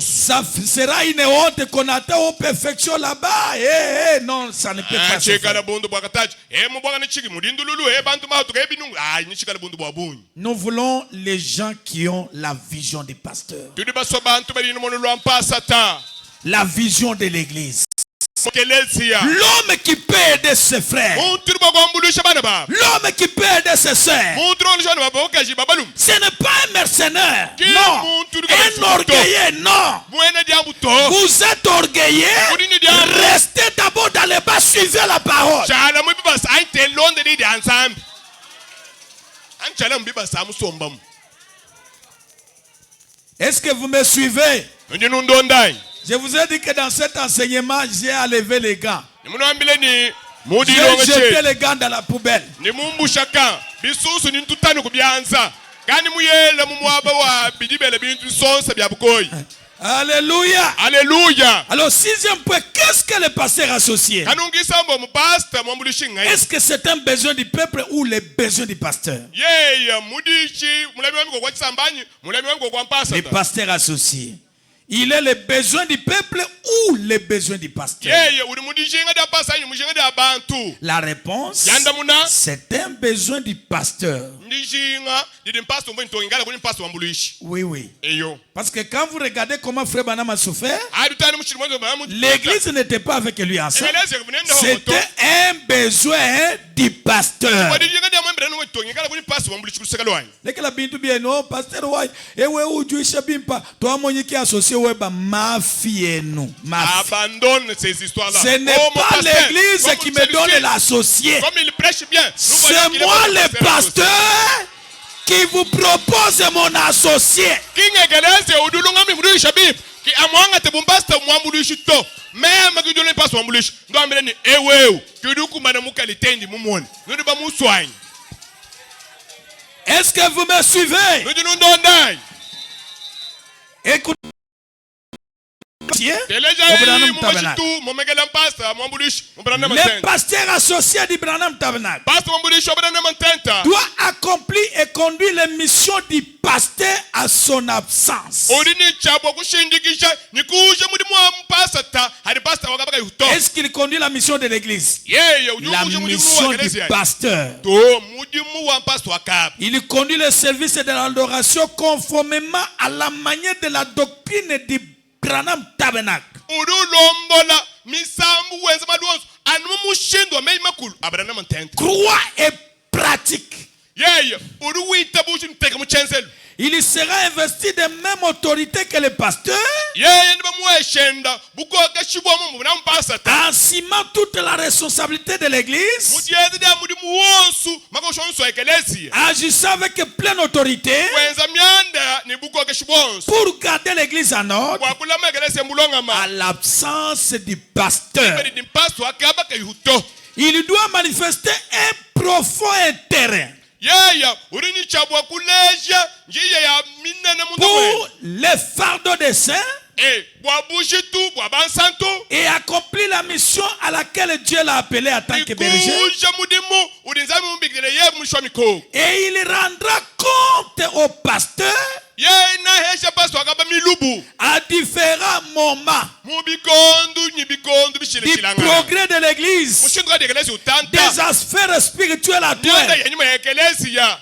Ça sera une honte qu'on attend aux perfections là-bas. Non, ça ne peut pas se faire. Nous voulons les gens qui ont la vision du pasteur. La vision de l'église. L'homme qui peut aider ses frères. L'homme qui peut aider ses soeurs. Ce n'est pas un mercenaire. Non. Un orgueilleux. Non. Vous êtes orgueilleux. Restez d'abord dans les bas. Suivez la parole. Est-ce que vous me suivez? Je vous ai dit que dans cet enseignement, j'ai à lever les gants. J'ai jeté les gants dans la poubelle. Alléluia. Alléluia. Alors, sixième point, qu'est-ce que le pasteur associé? Est-ce que c'est un besoin du peuple ou les besoins du pasteur? Le pasteur associé. Il est le besoin du peuple ou les besoins du pasteur? La réponse, c'est un besoin du pasteur. Oui, oui. Parce que quand vous regardez comment Frère Branham a souffert, l'église n'était pas avec lui ensemble. C'était un besoin du pasteur. Abandonne ces histoires-là. Ce n'est pas l'église qui me donne l'associé. C'est moi le pasteur qui vous propose mon associé. Est-ce que vous me suivez? Écoutez. associés au Branham Tabernacle. Le pasteur associé du Branham Tabernacle doit accomplir et conduire les missions du pasteur à son absence. Est-ce qu'il conduit la mission de l'église? La mission du pasteur. Il conduit le service de l'adoration conformément à la manière de la doctrine du Branham Tabernacle. Croix et pratique. Il sera investi de même autorité que le pasteur, assumant toute la responsabilité de l'église, agissant avec pleine autorité pour garder l'église en ordre à l'absence du pasteur. Il doit manifester un profond intérêt pour les fardeaux des saints et accomplir la mission à laquelle Dieu l'a appelé en tant que berger. Et il rendra compte au pasteur à différents moments du progrès de l'église, des aspects spirituels à toi,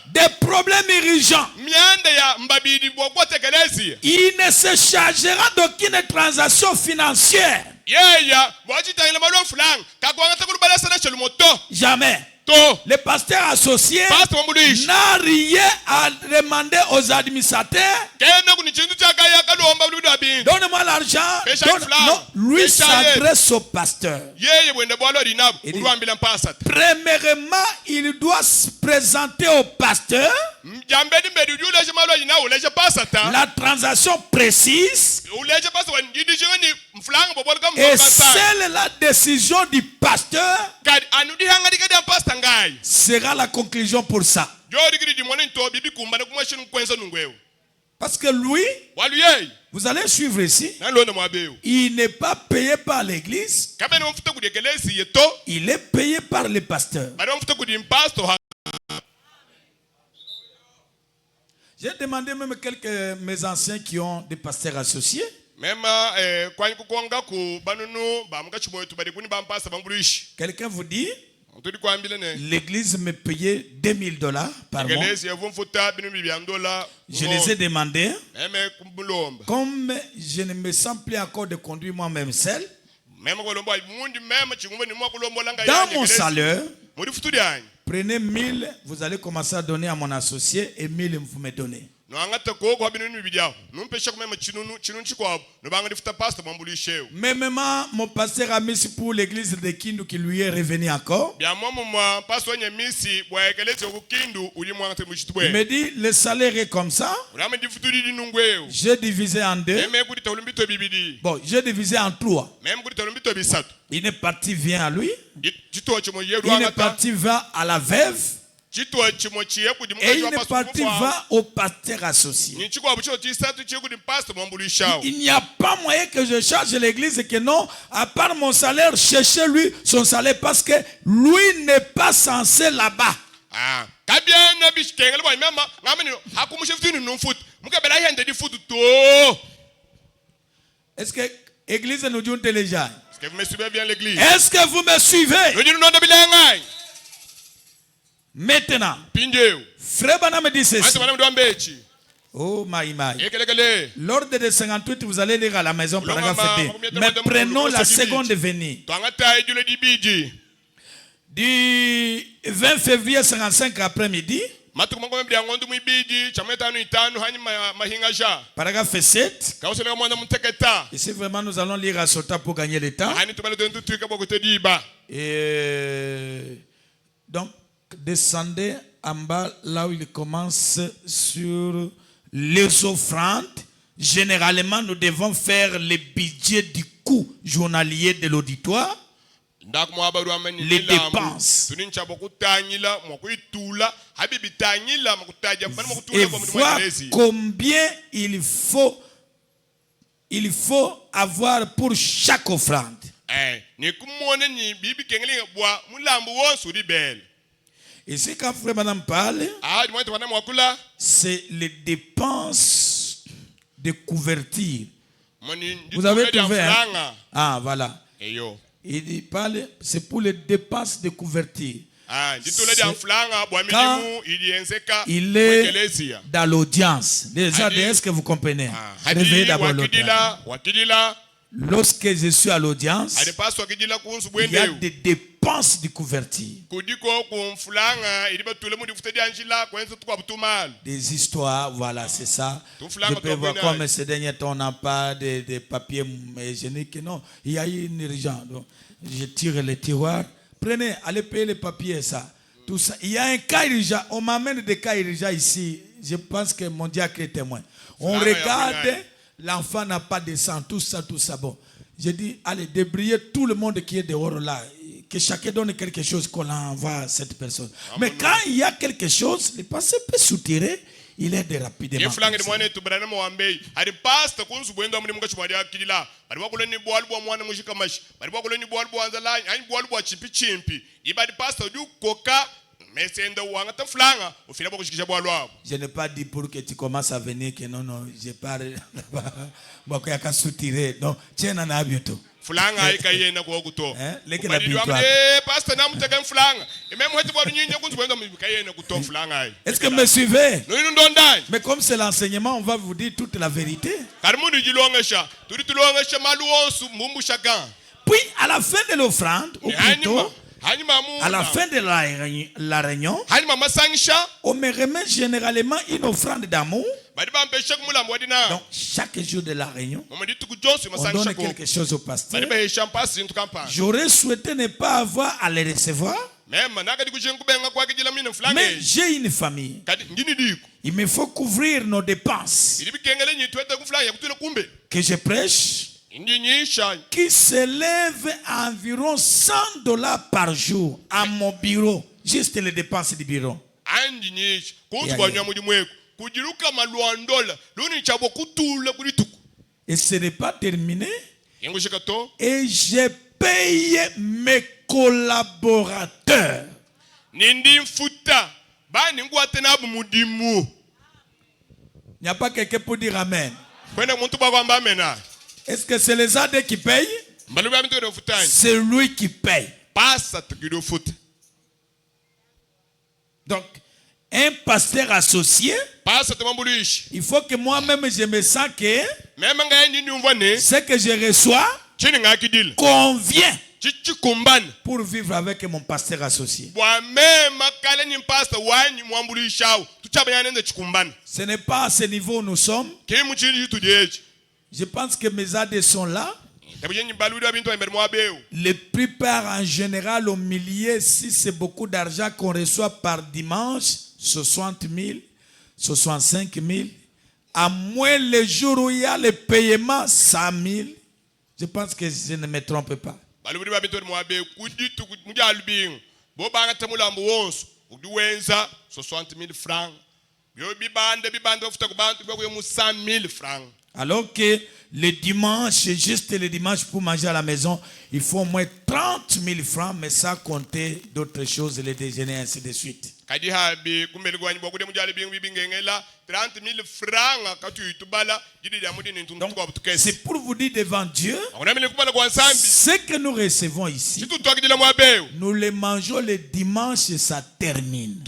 des problèmes urgents. Il ne se chargera d'aucune transaction financière. Jamais. Le pasteur associé n'a rien à demander aux administrateurs. Donne-moi l'argent. Non, lui s'adresse au pasteur. Il dit, premièrement, il doit se présenter au pasteur la transaction précise et seule la décision du pasteur sera la conclusion pour ça. Parce que lui, vous allez suivre ici, il n'est pas payé par l'église, il est payé par le pasteur. J'ai demandé même quelques mes anciens qui ont des pasteurs associés. Quelqu'un vous dit, l'église me payait $2000 par mois. Je les ai demandé, comme je ne me sens plus encore de conduire moi-même seul, dans mon salaire, prenez 1000, vous allez commencer à donner à mon associé et 1000 vous me donnez. Même mon pasteur a mis pour l'église de Kindu qui lui est revenu encore. Il me dit le salaire est comme ça. J'ai divisé en 2. Bon, j'ai divisé en 3. Une partie vient à lui. Une partie va à la veuve. Et une partie va au pasteur associé. Il n'y a pas moyen que je charge l'église et que non, à part mon salaire, cherchez lui son salaire parce que lui n'est pas censé là-bas. Est-ce que l'église nous dit déjà? Est-ce que vous me suivez bien l'église? Est-ce que vous me suivez? Maintenant, Frère Branham me dit ceci. Oh my. L'ordre de 58, vous allez lire à la maison, paragraphe 2. Mais prenons la seconde venue. Du 20 février 55 après-midi. Paragraphe 7. Ici vraiment nous allons lire à Sota pour gagner le temps. Et donc descendez en bas là où il commence sur les offrandes. Généralement nous devons faire le budget du coût journalier de l'auditoire. Les dépenses et voir combien il faut il faut avoir pour chaque offrande. Et c'est quand Frère Madame parle, c'est les dépenses de couverture. Vous avez trouvé, hein? Ah, voilà. Il parle, c'est pour les dépenses de couverture. Quand il est dans l'audience, est-ce que vous comprenez? Réveillez d'abord l'audience. Lorsque je suis à l'audience, il y a des dépenses de couverture. Des histoires, voilà, c'est ça. Je peux voir comme ces derniers temps, on n'a pas de papiers hygiéniques. Non, il y a une urgence. Je tire les tiroirs. Prenez, allez payer les papiers, ça. Tout ça. Il y a un cas urgent. On m'amène des cas urgents ici. Je pense que mon diacre est témoin. On regarde, l'enfant n'a pas de sang, tout ça. Bon, je dis, allez, débrouillez tout le monde qui est dehors là. Que chacun donne quelque chose qu'on envoie à cette personne. Mais quand il y a quelque chose, le passé peut soutirer. Il aide rapidement. Je n'ai pas dit pour que tu commences à venir que non, je parle. Bon, il y a qu'à soutirer. Non, tiens, on a bientôt. Est-ce que vous me suivez? Mais comme c'est l'enseignement, on va vous dire toute la vérité. Puis à la fin de l'offrande, ou plutôt à la fin de la réunion, on me remet généralement une offrande d'amour. Donc chaque jour de la réunion, on donne quelque chose au pasteur. J'aurais souhaité ne pas avoir à les recevoir, mais j'ai une famille. Il me faut couvrir nos dépenses que je prêche, qui s'élève à environ $100 par jour à mon bureau, juste les dépenses du bureau. Et ce n'est pas terminé. Et j'ai payé mes collaborateurs. Il n'y a pas quelqu'un pour dire amen. Est-ce que c'est les AD qui payent? C'est lui qui paye. Donc, un pasteur associé, il faut que moi-même je me sens que ce que je reçois convient pour vivre avec mon pasteur associé. Ce n'est pas à ce niveau où nous sommes. Je pense que mes AD sont là. Les plupart en général au milieu, si c'est beaucoup d'argent qu'on reçoit par dimanche, 60 000, 65 000, à moins le jour où il y a le paiement, 100 000, je pense que je ne me trompe pas. 60 000 francs. 100 000 francs. Alors que le dimanche, juste le dimanche pour manger à la maison, il faut au moins 30 000 francs, mais ça compter d'autres choses, les déjeuners, ainsi de suite. Donc, c'est pour vous dire devant Dieu, ce que nous recevons ici, nous les mangeons le dimanche et ça termine.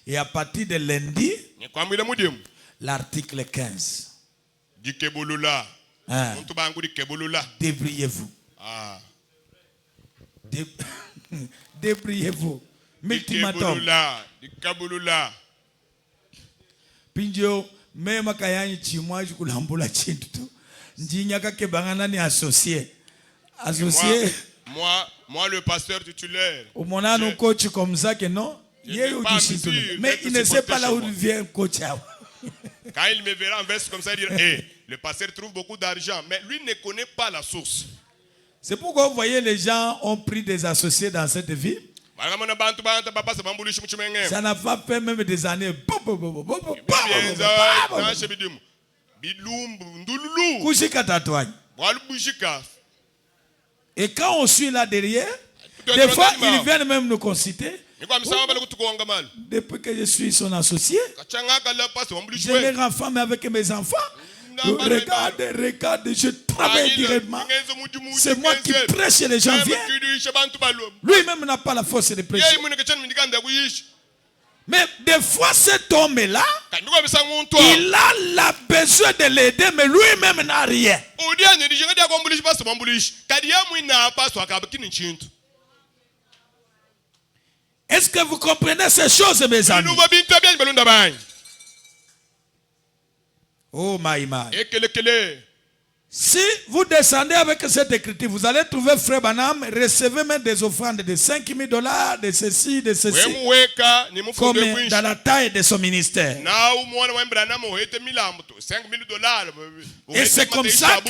Et à partir de lundi, l'article 15. Débrouillez-vous. Débrouillez-vous. Multimatum. Pinjo, même kayanyi chimwa jukulambula chintu tu. Njinyaka ke bangana ni associé. Associé. Moi le pasteur titulaire. Au monano coach comme ça que non. Mais il ne sait pas là où vient coach. Quand il me verra en veste comme ça, il dira, hey, le pasteur trouve beaucoup d'argent, mais lui ne connaît pas la source. C'est pourquoi vous voyez les gens ont pris des associés dans cette vie. Ça n'a pas fait même des années. Et quand on suit là derrière, des fois ils viennent même nous consulter. Depuis que je suis son associé, je les rends femme avec mes enfants. Regarde, je travaille directement. C'est moi qui prêche et les gens viennent. Lui-même n'a pas la force de prêcher. Mais des fois, cet homme-là, il a la besoin de l'aider, mais lui-même n'a rien. Est-ce que vous comprenez ces choses, mes amis? Oh my. Si vous descendez avec cette écriture, vous allez trouver Frère Branham recevez même des offrandes de $5,000, de ceci, comme dans la taille de son ministère. Et c'est comme ça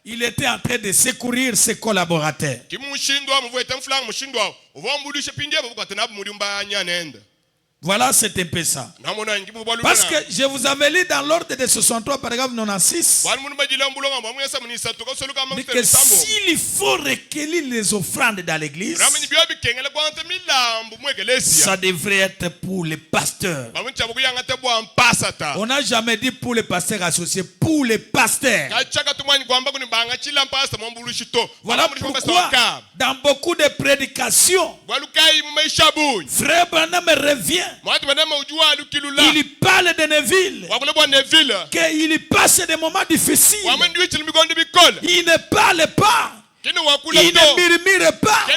qu'il était en train de secourir ses collaborateurs. Voilà, c'est un peu ça. Parce que je vous avais lu dans l'ordre de 63, paragraphe 96, que s'il faut recueillir les offrandes dans l'église, ça devrait être pour les pasteurs. On n'a jamais dit pour les pasteurs associés, pour les pasteurs. Voilà pourquoi, dans beaucoup de prédications, Frère Branham revient. Il parle de Neville, qu'il passe des moments difficiles. Il ne parle pas, il ne murmure pas,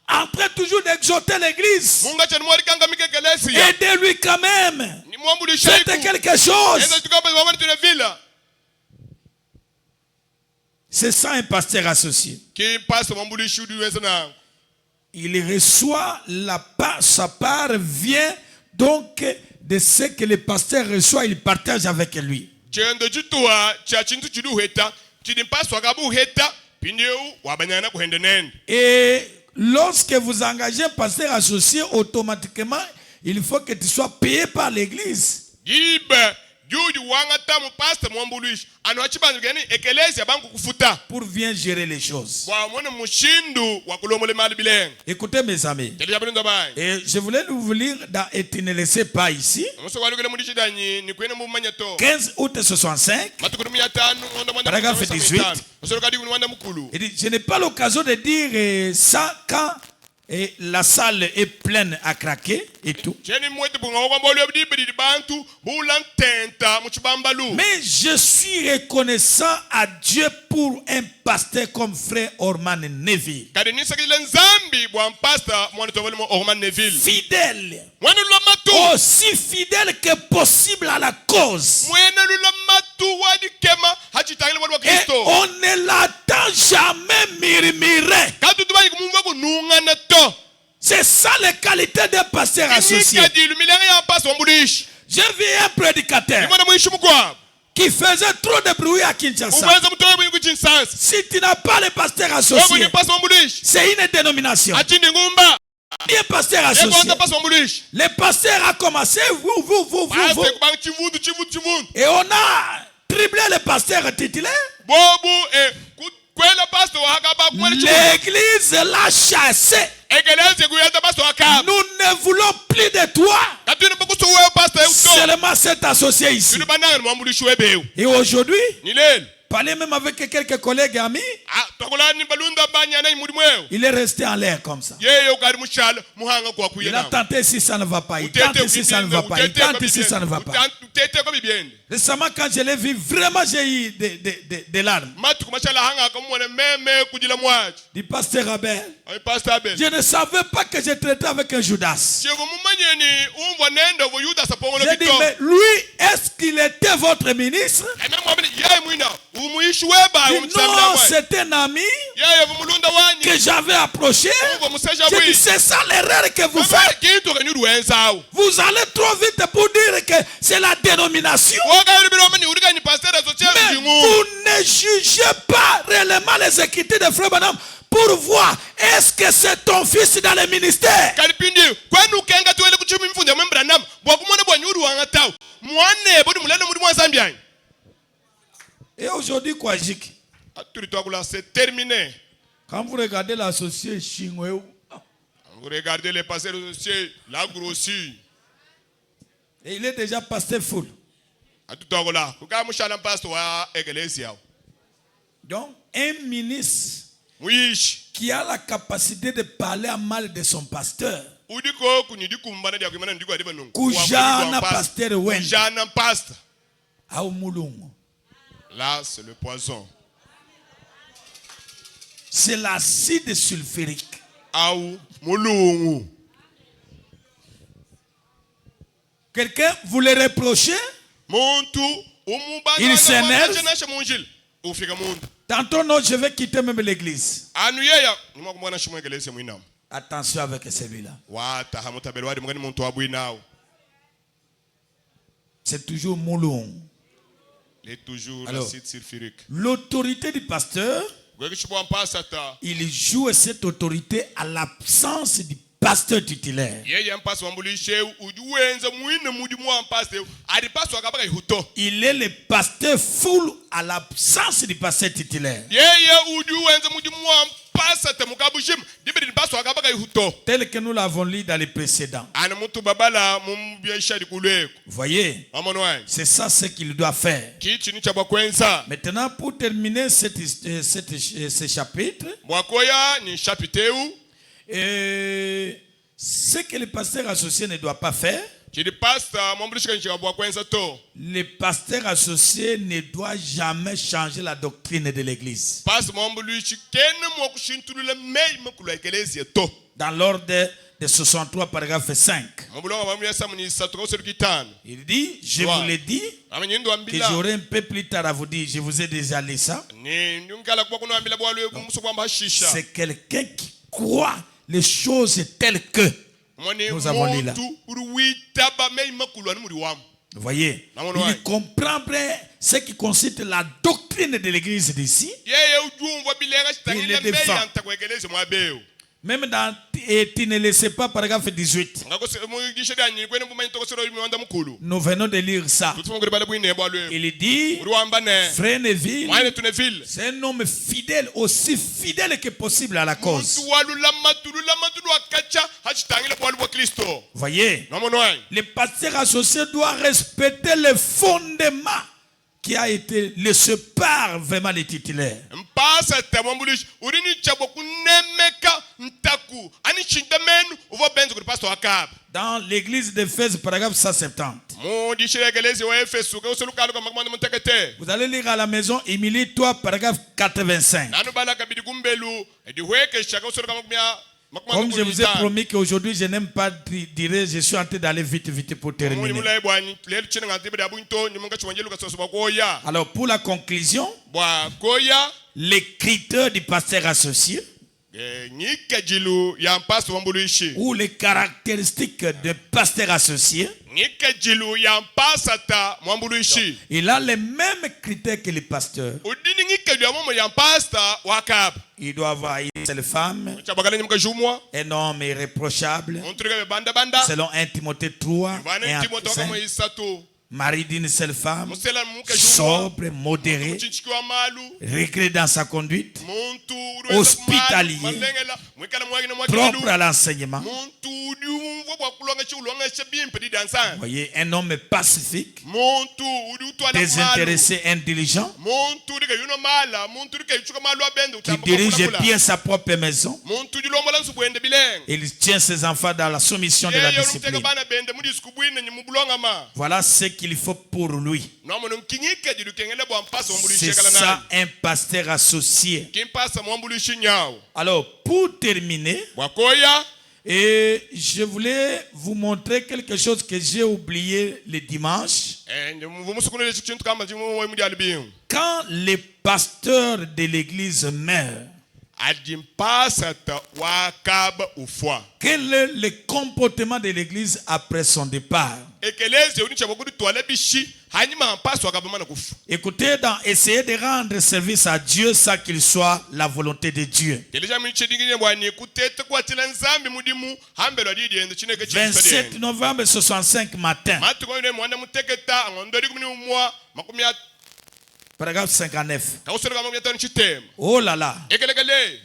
en train toujours d'exhorter l'église. Aidez-lui quand même. Faites quelque chose. C'est ça un pasteur associé. Il reçoit sa part, vient donc de ce que le pasteur reçoit, il partage avec lui. Et lorsque vous engagez un pasteur associé, automatiquement, il faut que tu sois payé par l'église. Pour bien gérer les choses. Écoutez mes amis, et je voulais vous lire et tu ne laissez pas ici 15 août 65, paragraphe 18. Il dit, je n'ai pas l'occasion de dire ça quand la salle est pleine à craquer et tout. Mais je suis reconnaissant à Dieu pour un pasteur comme Frère Orman Neville. Fidèle. Aussi fidèle que possible à la cause. Et on ne l'attend jamais murmurer. C'est ça les qualités d'un pasteur associé. J'ai vu un prédicateur qui faisait trop de bruit à Kinshasa. Si tu n'as pas le pasteur associé, c'est une dénomination. Un pasteur associé. Le pasteur a commencé, et on a triplé le pasteur titulaire. L'église l'a chassé. Nous ne voulons plus de toi. Seulement cet associé ici. Et aujourd'hui, parler même avec quelques collègues et amis, il est resté en l'air comme ça. Il a tenté si ça ne va pas. Il tente si ça ne va pas. Il tente si ça ne va pas. Récemment, quand je l'ai vu, vraiment j'ai eu des larmes. Du pasteur Abel. Je ne savais pas que je traitais avec un Judas. J'ai dit, mais lui, est-ce qu'il était votre ministre? Non, c'est un ami que j'avais approché. J'ai dit, c'est ça l'erreur que vous faites. Vous allez trop vite pour dire que c'est la dénomination. Mais vous ne jugez pas réellement les écritures de Frère Branham pour voir est-ce que c'est ton fils dans le ministère. Et aujourd'hui, quoi, Jik? C'est terminé. Quand vous regardez l'associé Chingweu, Vous regardez les pasteurs associés, la grossi. et il est déjà pasteur full. Donc, un ministre qui a la capacité de parler à mal de son pasteur. Kujana pasteur Wen. Là, c'est le poison. C'est l'acide sulfurique. Quelqu'un vous le reproche? Il s'énerve. Tantôt, non, je vais quitter même l'église. Attention avec celui-là. C'est toujours Moulon. Alors, l'autorité du pasteur, il joue cette autorité à l'absence du pasteur titulaire. Il est le pasteur full à l'absence du pasteur titulaire. Tel que nous l'avons lu dans les précédents. Voyez, c'est ça ce qu'il doit faire. Maintenant, pour terminer ce chapitre, ce que le pasteur associé ne doit pas faire, le pasteur associé ne doit jamais changer la doctrine de l'église. Dans l'ordre de 63, paragraphe 5. Il dit, je vous l'ai dit, que j'aurai un peu plus tard à vous dire, je vous ai déjà lu ça. C'est quelqu'un qui croit les choses telles que nous avons lu là. Vous voyez, il comprend bien ce qui consiste la doctrine de l'église d'ici. Il le défend. Même dans et tu ne le sais pas, paragraphe 18. Nous venons de lire ça. Il dit, Frère Neville, c'est un homme fidèle, aussi fidèle que possible à la cause. Voyez, le pasteur associé doit respecter le fondement qui a été laissé par vraiment les titulaires. Dans l'église d'Éphèse, paragraphe 170. Vous allez lire à la maison, Émilie, toi, paragraphe 85. Comme je vous ai promis qu'aujourd'hui je n'aime pas dire, je suis en train d'aller vite pour terminer. Alors pour la conclusion, les critères du pasteur associé ou les caractéristiques du pasteur associé, il a les mêmes critères que les pasteurs. Il doit avoir une seule femme, un homme irréprochable, selon 1 Timothée 3 et 5. Mari d'une seule femme, sobre, modéré, réglé dans sa conduite, hospitalier, propre à l'enseignement. Voyez, un homme pacifique, désintéressé, intelligent, qui dirige bien sa propre maison. Il tient ses enfants dans la soumission de la discipline. Voilà ce qu'il faut pour lui. C'est ça un pasteur associé. Alors, pour terminer, et je voulais vous montrer quelque chose que j'ai oublié le dimanche. Quand les pasteurs de l'église meurent, Quel est le comportement de l'église après son départ? Écoutez, essayez de rendre service à Dieu sans qu'il soit la volonté de Dieu. 27 novembre 65 matin. Paragraphe 59. Oh là là.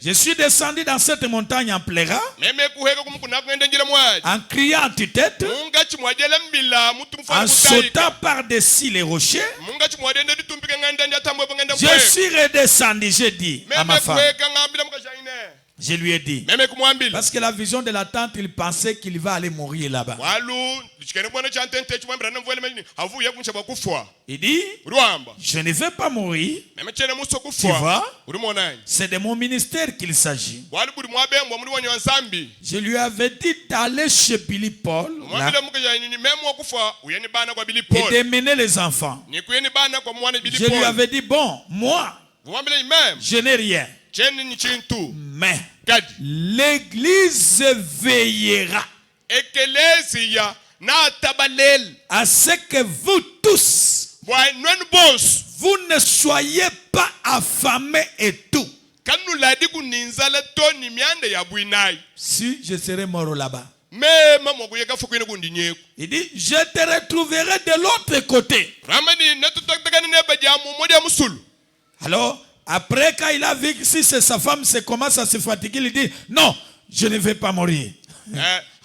Je suis descendu dans cette montagne en pleurant, en criant à tue-tête, en sautant par-dessus les rochers. Je suis redescendu, j'ai dit à ma femme. Je lui ai dit, parce que la vision de la tente, il pensait qu'il va aller mourir là-bas. Il dit, je ne vais pas mourir. Tu vois, c'est de mon ministère qu'il s'agit. Je lui avais dit d'aller chez Billy Paul là, et de mener les enfants. Je lui avais dit, bon, moi, je n'ai rien. Mais l'église veillera à ce que vous tous, vous ne soyez pas affamés et tout. Si je serai mort là-bas. Il dit, je te retrouverai de l'autre côté. Alors, après, quand il a vu que si c'est sa femme, c'est commence à se fatiguer, il dit, non, je ne vais pas mourir.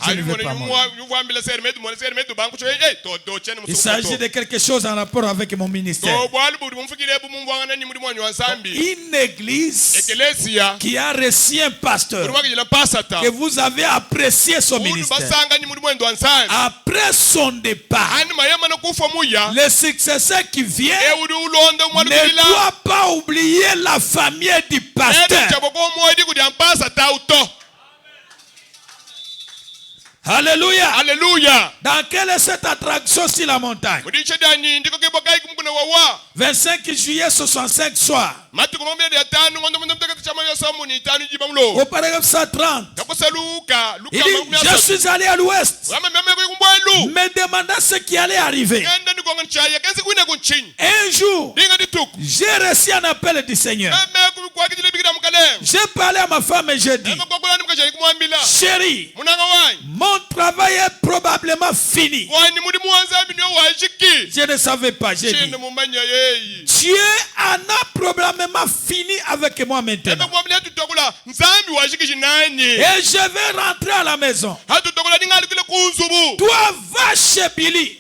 Je ne vais pas mourir. Il s'agit de quelque chose en rapport avec mon ministère. Une église qui a reçu un pasteur, que vous avez apprécié son ministère. Après son départ, le successeur qui vient ne doit pas oublier la famille du pasteur. Alléluia. Alléluia. Dans quelle est cette attraction sur la montagne? 25 juillet 65 soir. Au paragraphe 130. Il dit, je suis allé à l'ouest, me demandant ce qui allait arriver. Un jour, j'ai reçu un appel du Seigneur. J'ai parlé à ma femme et j'ai dit, chérie, mon travail est probablement fini. Je ne savais pas, j'ai dit, Dieu en a probablement fini avec moi maintenant. Et je vais rentrer à la maison. Toi, va chez Billy.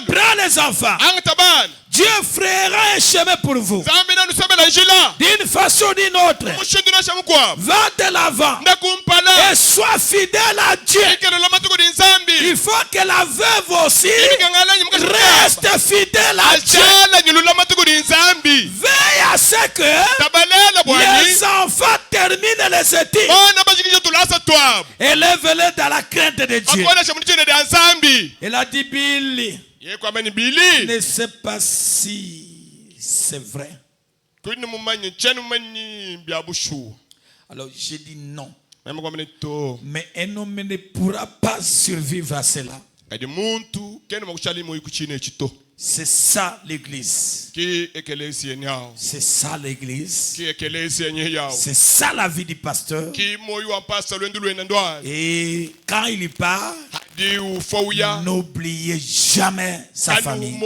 Prends les enfants. Dieu fera un chemin pour vous. D'une façon ou d'une autre. Va de l'avant. Et sois fidèle à Dieu. Il faut que la veuve aussi reste fidèle à Dieu. Veille à ce que les enfants terminent les études. Élève-les dans la crainte de Dieu. Elle a dit, Billy, je ne sais pas si c'est vrai. Alors j'ai dit non. Mais un homme ne pourra pas survivre à cela. C'est ça l'église. C'est ça l'église. C'est ça la vie du pasteur. Et quand il part, n'oubliez jamais sa famille. Ne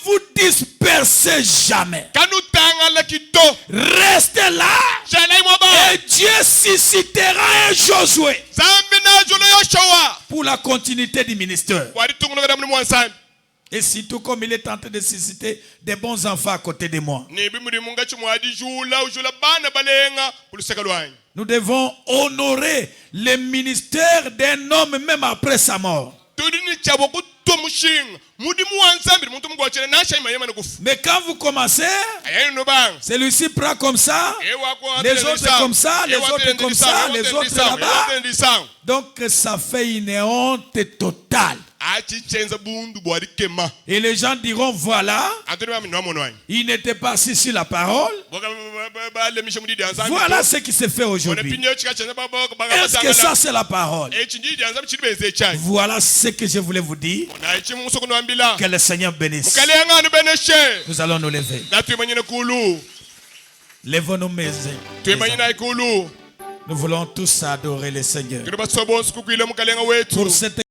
vous dispersez jamais. Restez là. Et Dieu suscitera un Josué pour la continuité du ministère. Et surtout comme il est en train de susciter des bons enfants à côté de moi. Nous devons honorer le ministère d'un homme même après sa mort. Mais quand vous commencez, celui-ci prend comme ça, les autres comme ça, les autres comme ça, les autres là-bas. Donc ça fait une honte totale. Et les gens diront, voilà, il n'était pas assis sur la parole. Voilà ce qui se fait aujourd'hui. Est-ce que ça c'est la parole? Voilà ce que je voulais vous dire. Que le Seigneur bénisse. Nous allons nous lever. Lèvons nos mains. Nous voulons tous adorer le Seigneur. Pour cette